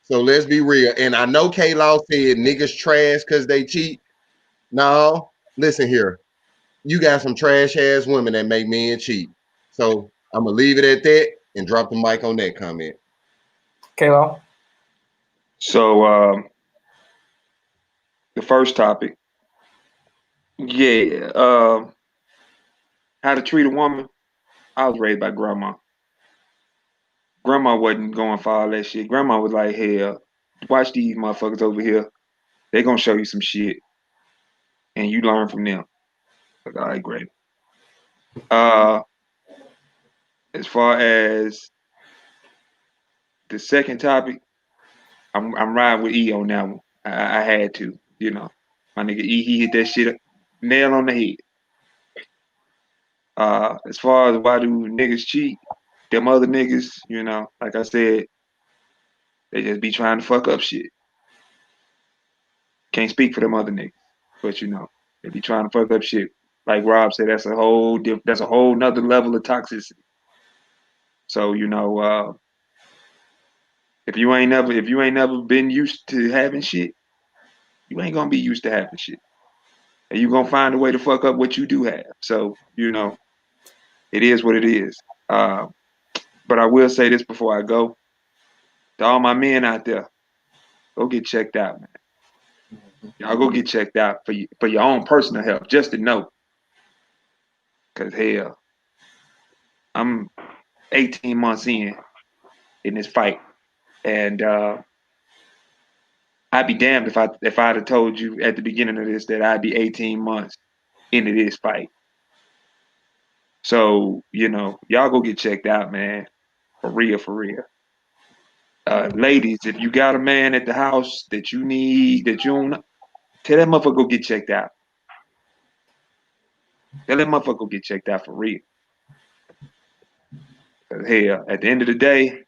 Speaker 2: So let's be real. And I know K-Law said niggas trash because they cheat. No, listen here. You got some trash ass women that make men cheat. So I'm gonna leave it at that and drop the mic on that comment.
Speaker 1: K-Law.
Speaker 7: So the first topic, how to treat a woman. I was raised by grandma. grandma wasn't going for all that shit. Grandma was like, hell, watch these motherfuckers over here. They gonna show you some shit, and you learn from them. Like, all right, great. As far as the second topic, I'm riding with E on that one. I had to, you know. My nigga E, he hit that shit nail on the head. As far as why do niggas cheat, them other niggas, you know, like I said, they just be trying to fuck up shit. Can't speak for them other niggas, but you know, they be trying to fuck up shit. Like Rob said, that's a whole nother level of toxicity. So, you know, if you ain't never been used to having shit, you ain't gonna be used to having shit. And you gonna find a way to fuck up what you do have. So, you know, it is what it is. But I will say this before I go. To all my men out there, go get checked out, man. Y'all go get checked out for your own personal health, just to know. Cause hell, I'm 18 months in this fight. And I'd be damned if I'd have told you at the beginning of this that I'd be 18 months into this fight. So, you know, y'all go get checked out, man. For real, for real. Ladies, if you got a man at the house that you need, that you don't know, tell that motherfucker go get checked out. Tell that motherfucker go get checked out for real. Cause hell, at the end of the day,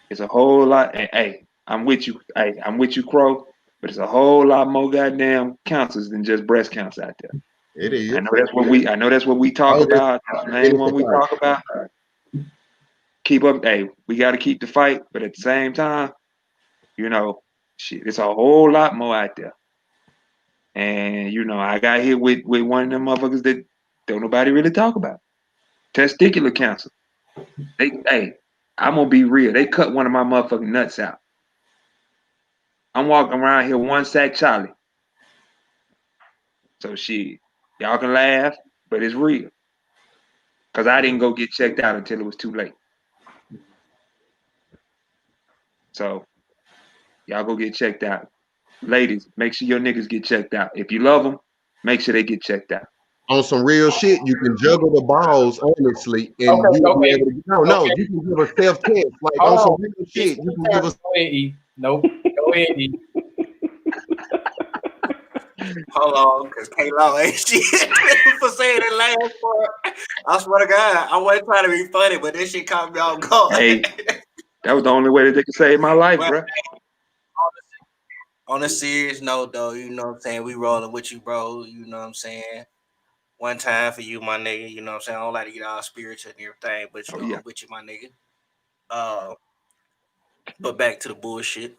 Speaker 7: it's a whole lot. And hey, I'm with you. Hey, I'm with you, Crow. But it's a whole lot more goddamn cancers than just breast cancer out there.
Speaker 2: It is.
Speaker 7: I know that's what we talk about. That's the main one we talk about. Keep up. Hey, we got to keep the fight, but at the same time, you know, shit, it's a whole lot more out there. And you know, I got hit with one of them motherfuckers that don't nobody really talk about. Testicular cancer. Hey, I'm gonna be real. They cut one of my motherfucking nuts out. I'm walking around here one sack Charlie. So shit, y'all can laugh, but it's real. Cause I didn't go get checked out until it was too late. So y'all go get checked out. Ladies, make sure your niggas get checked out. If you love them, make sure they get checked out.
Speaker 2: On some real shit, you can juggle the balls honestly, and you'll be able to. No, you can give a self-test. Like on some real shit, you can give us.
Speaker 1: Go ahead, E. Nope. Go ahead, E.
Speaker 6: Hold on, because K-Law ain't shit for saying that last part. I swear to God, I wasn't trying to be funny, but this shit caught me off guard.
Speaker 7: Hey, that was the only way that they could save my life, bro.
Speaker 6: On a serious note, though, you know what I'm saying? We rolling with you, bro. You know what I'm saying? One time for you, my nigga. You know what I'm saying? I don't like to get all spiritual and everything, but you know, I'm with you, my nigga. But back to the bullshit.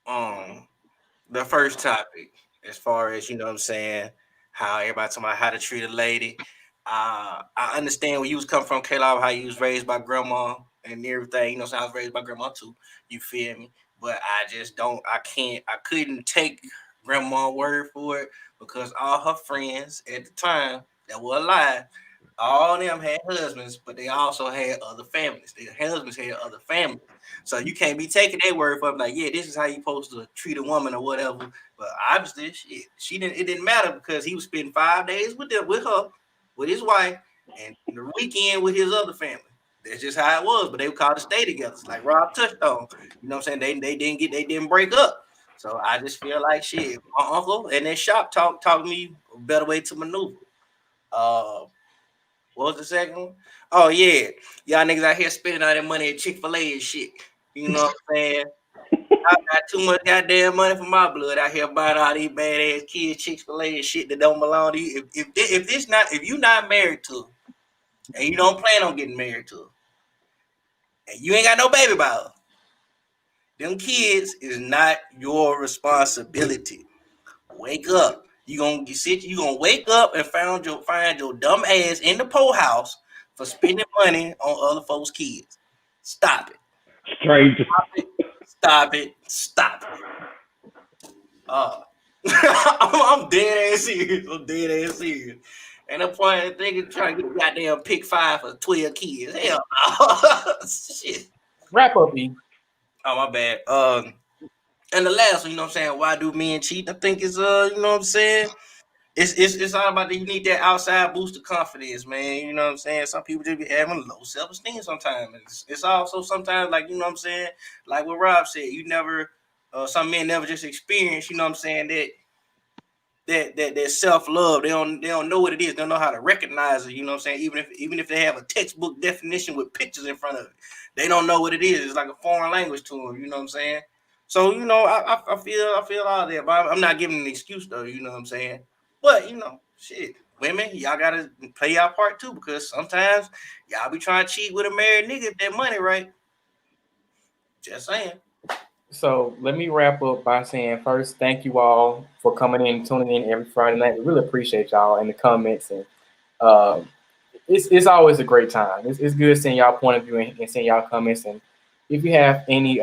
Speaker 6: The first topic, as far as, you know what I'm saying, how everybody talking about how to treat a lady. I understand where you was coming from, K-Law, how you was raised by grandma and everything. You know what I'm saying? I was raised by grandma too. You feel me? But I couldn't take grandma's word for it, because all her friends at the time that were alive, all of them had husbands, but they also had other families. Their husbands had other families. So you can't be taking their word for it, like, yeah, this is how you supposed to treat a woman or whatever. But obviously, it didn't matter, because he was spending 5 days with her, with his wife, and the weekend with his other family. That's just how it was. But they were called to stay together. It's like Rob touched on. You know what I'm saying? They didn't break up. So I just feel like shit. My uncle and that shop taught me a better way to maneuver. What was the second one? Oh yeah, y'all niggas out here spending all that money at Chick-fil-A and shit. You know what I'm saying? I got too much goddamn money for my blood out here buying all these badass kids Chick-fil-A and shit that don't belong to you. If you not married to her, and you don't plan on getting married to her, and you ain't got no baby by her, them kids is not your responsibility. Wake up. You gonna wake up and find your dumb ass in the poorhouse for spending money on other folks' kids. Stop it.
Speaker 4: Stranger.
Speaker 6: Stop it. I'm dead ass serious. And the point they trying to get a goddamn pick 5 for 12 kids. Hell no. Shit.
Speaker 1: Wrap up, E.
Speaker 6: Oh my bad. And the last one, you know what I'm saying? Why do men cheat? I think it's you know what I'm saying? It's all about that you need that outside boost of confidence, man. You know what I'm saying? Some people just be having low self-esteem sometimes. It's also sometimes like, you know what I'm saying? Like what Rob said, you never some men never just experience, you know what I'm saying, that self-love. They don't know what it is. They don't know how to recognize it, you know what I'm saying? Even if they have a textbook definition with pictures in front of it, they don't know what it is. It's like a foreign language to them, you know what I'm saying? So, you know, I feel all that, but I'm not giving an excuse though, you know what I'm saying? But, you know, shit, women, y'all gotta play y'all part too, because sometimes y'all be trying to cheat with a married nigga if that money right. Just saying.
Speaker 1: So let me wrap up by saying first, thank you all for coming in, tuning in every Friday night. We really appreciate y'all in the comments, and it's always a great time. It's good seeing y'all point of view and seeing y'all comments. And if you have any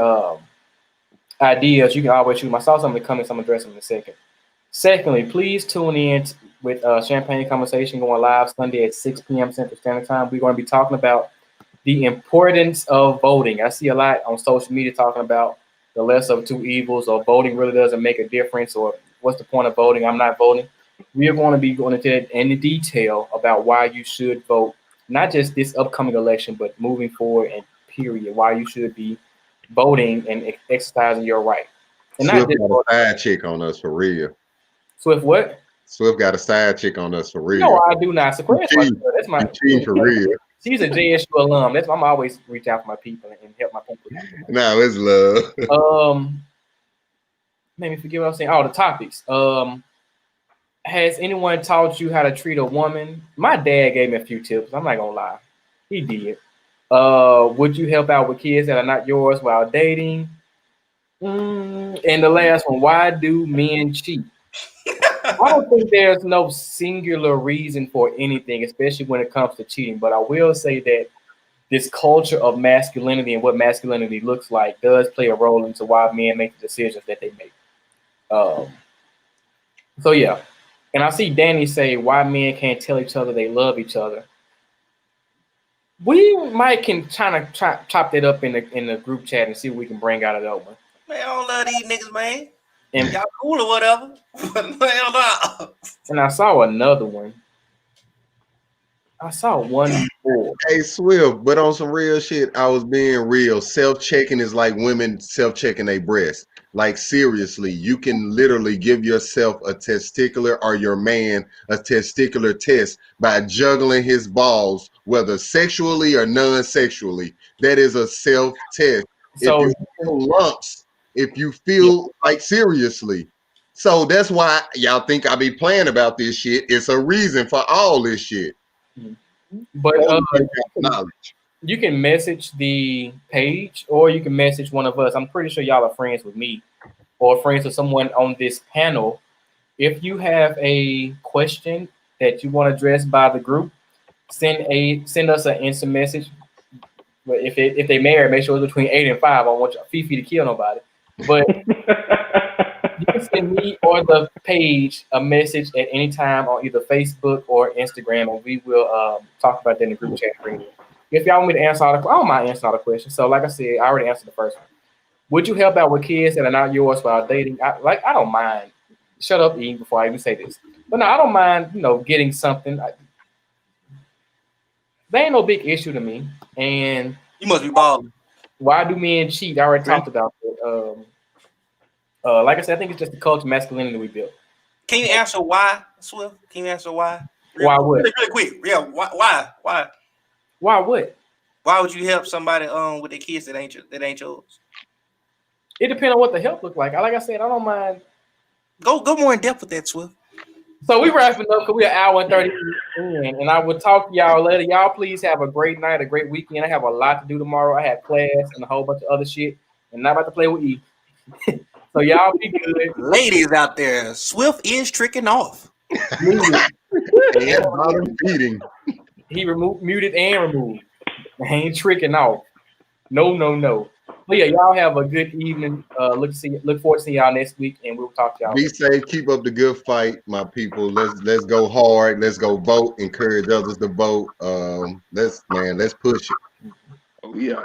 Speaker 1: ideas, you can always shoot. I saw some in the comments. I'm gonna address them in a second. Secondly, please tune in with Champagne Conversation going live Sunday at 6 p.m. Central Standard Time. We're going to be talking about the importance of voting. I see a lot on social media talking about the lesser of two evils, or voting really doesn't make a difference, or what's the point of voting? I'm not voting. We are going to be going into that in detail about why you should vote, not just this upcoming election, but moving forward and period, why you should be voting and exercising your right. And
Speaker 2: Swift
Speaker 1: not just
Speaker 2: got a side chick on us for real.
Speaker 1: Swift what?
Speaker 2: Swift got a side chick on us for real.
Speaker 1: No, I do not. That's my
Speaker 2: team for real.
Speaker 1: She's a JSU alum. That's why I'm always reach out for my people and help my people.
Speaker 2: No, it's love.
Speaker 1: Made me forget what I was saying. Oh, the topics. Has anyone taught you how to treat a woman? My dad gave me a few tips. I'm not gonna lie. He did. Would you help out with kids that are not yours while dating? And the last one, why do men cheat? I don't think there's no singular reason for anything, especially when it comes to cheating. But I will say that this culture of masculinity and what masculinity looks like does play a role into why men make the decisions that they make. So yeah, and I see Danny say why men can't tell each other they love each other. We might can try to chop that up in the group chat and see what we can bring out of that one.
Speaker 6: Man, I don't love these niggas, man.
Speaker 1: And
Speaker 6: y'all cool or whatever. But hell no.
Speaker 1: And I saw another one. I saw one more.
Speaker 2: Hey, Swift, but on some real shit, I was being real. Self-checking is like women self-checking their breasts. Like, seriously, you can literally give yourself a testicular or your man a testicular test by juggling his balls, whether sexually or non-sexually. That is a self-test.
Speaker 1: So,
Speaker 2: if you feel lumps, if you feel like seriously. So that's why y'all think I be playing about this shit. It's a reason for all this shit.
Speaker 1: But
Speaker 2: knowledge.
Speaker 1: You can message the page, or you can message one of us. I'm pretty sure y'all are friends with me or friends with someone on this panel. If you have a question that you want addressed by the group, send us an instant message. But if they marry, make sure it's between 8 and 5. I don't want Fifi to kill nobody. But you can send me or the page a message at any time on either Facebook or Instagram, and we will talk about that in the group chat. If y'all want me to answer all the questions, I don't mind answering all the questions. So like I said, I already answered the first one. Would you help out with kids that are not yours while dating? I don't mind. Shut up, Eve, before I even say this. But no, I don't mind, getting something. They ain't no big issue to me. And
Speaker 6: you must be balling.
Speaker 1: Why do men cheat? I already talked about it. Like I said, I think it's just the culture of masculinity we built.
Speaker 6: Can you answer why, Swift? Can you answer why?
Speaker 1: Why what?
Speaker 6: Really quick. Yeah, why?
Speaker 1: Why what?
Speaker 6: Why would you help somebody with their kids that ain't yours?
Speaker 1: It depends on what the help look like. Like I said, I don't mind.
Speaker 6: Go more in depth with that, Swift.
Speaker 1: So we wrapping up because we're an hour and 30 in, and I will talk to y'all later. Y'all please have a great night, a great weekend. I have a lot to do tomorrow. I have class and a whole bunch of other shit, and not about to play with E. So y'all be good.
Speaker 6: Ladies out there, Swift is tricking off.
Speaker 2: And bottom feeding.
Speaker 1: He muted and removed. I ain't tricking off. No. But yeah, y'all have a good evening. Look forward to seeing y'all next week, and we'll talk to y'all.
Speaker 2: Be safe. Keep up the good fight, my people. Let's go hard. Let's go vote. Encourage others to vote. Let's push it.
Speaker 7: Oh yeah.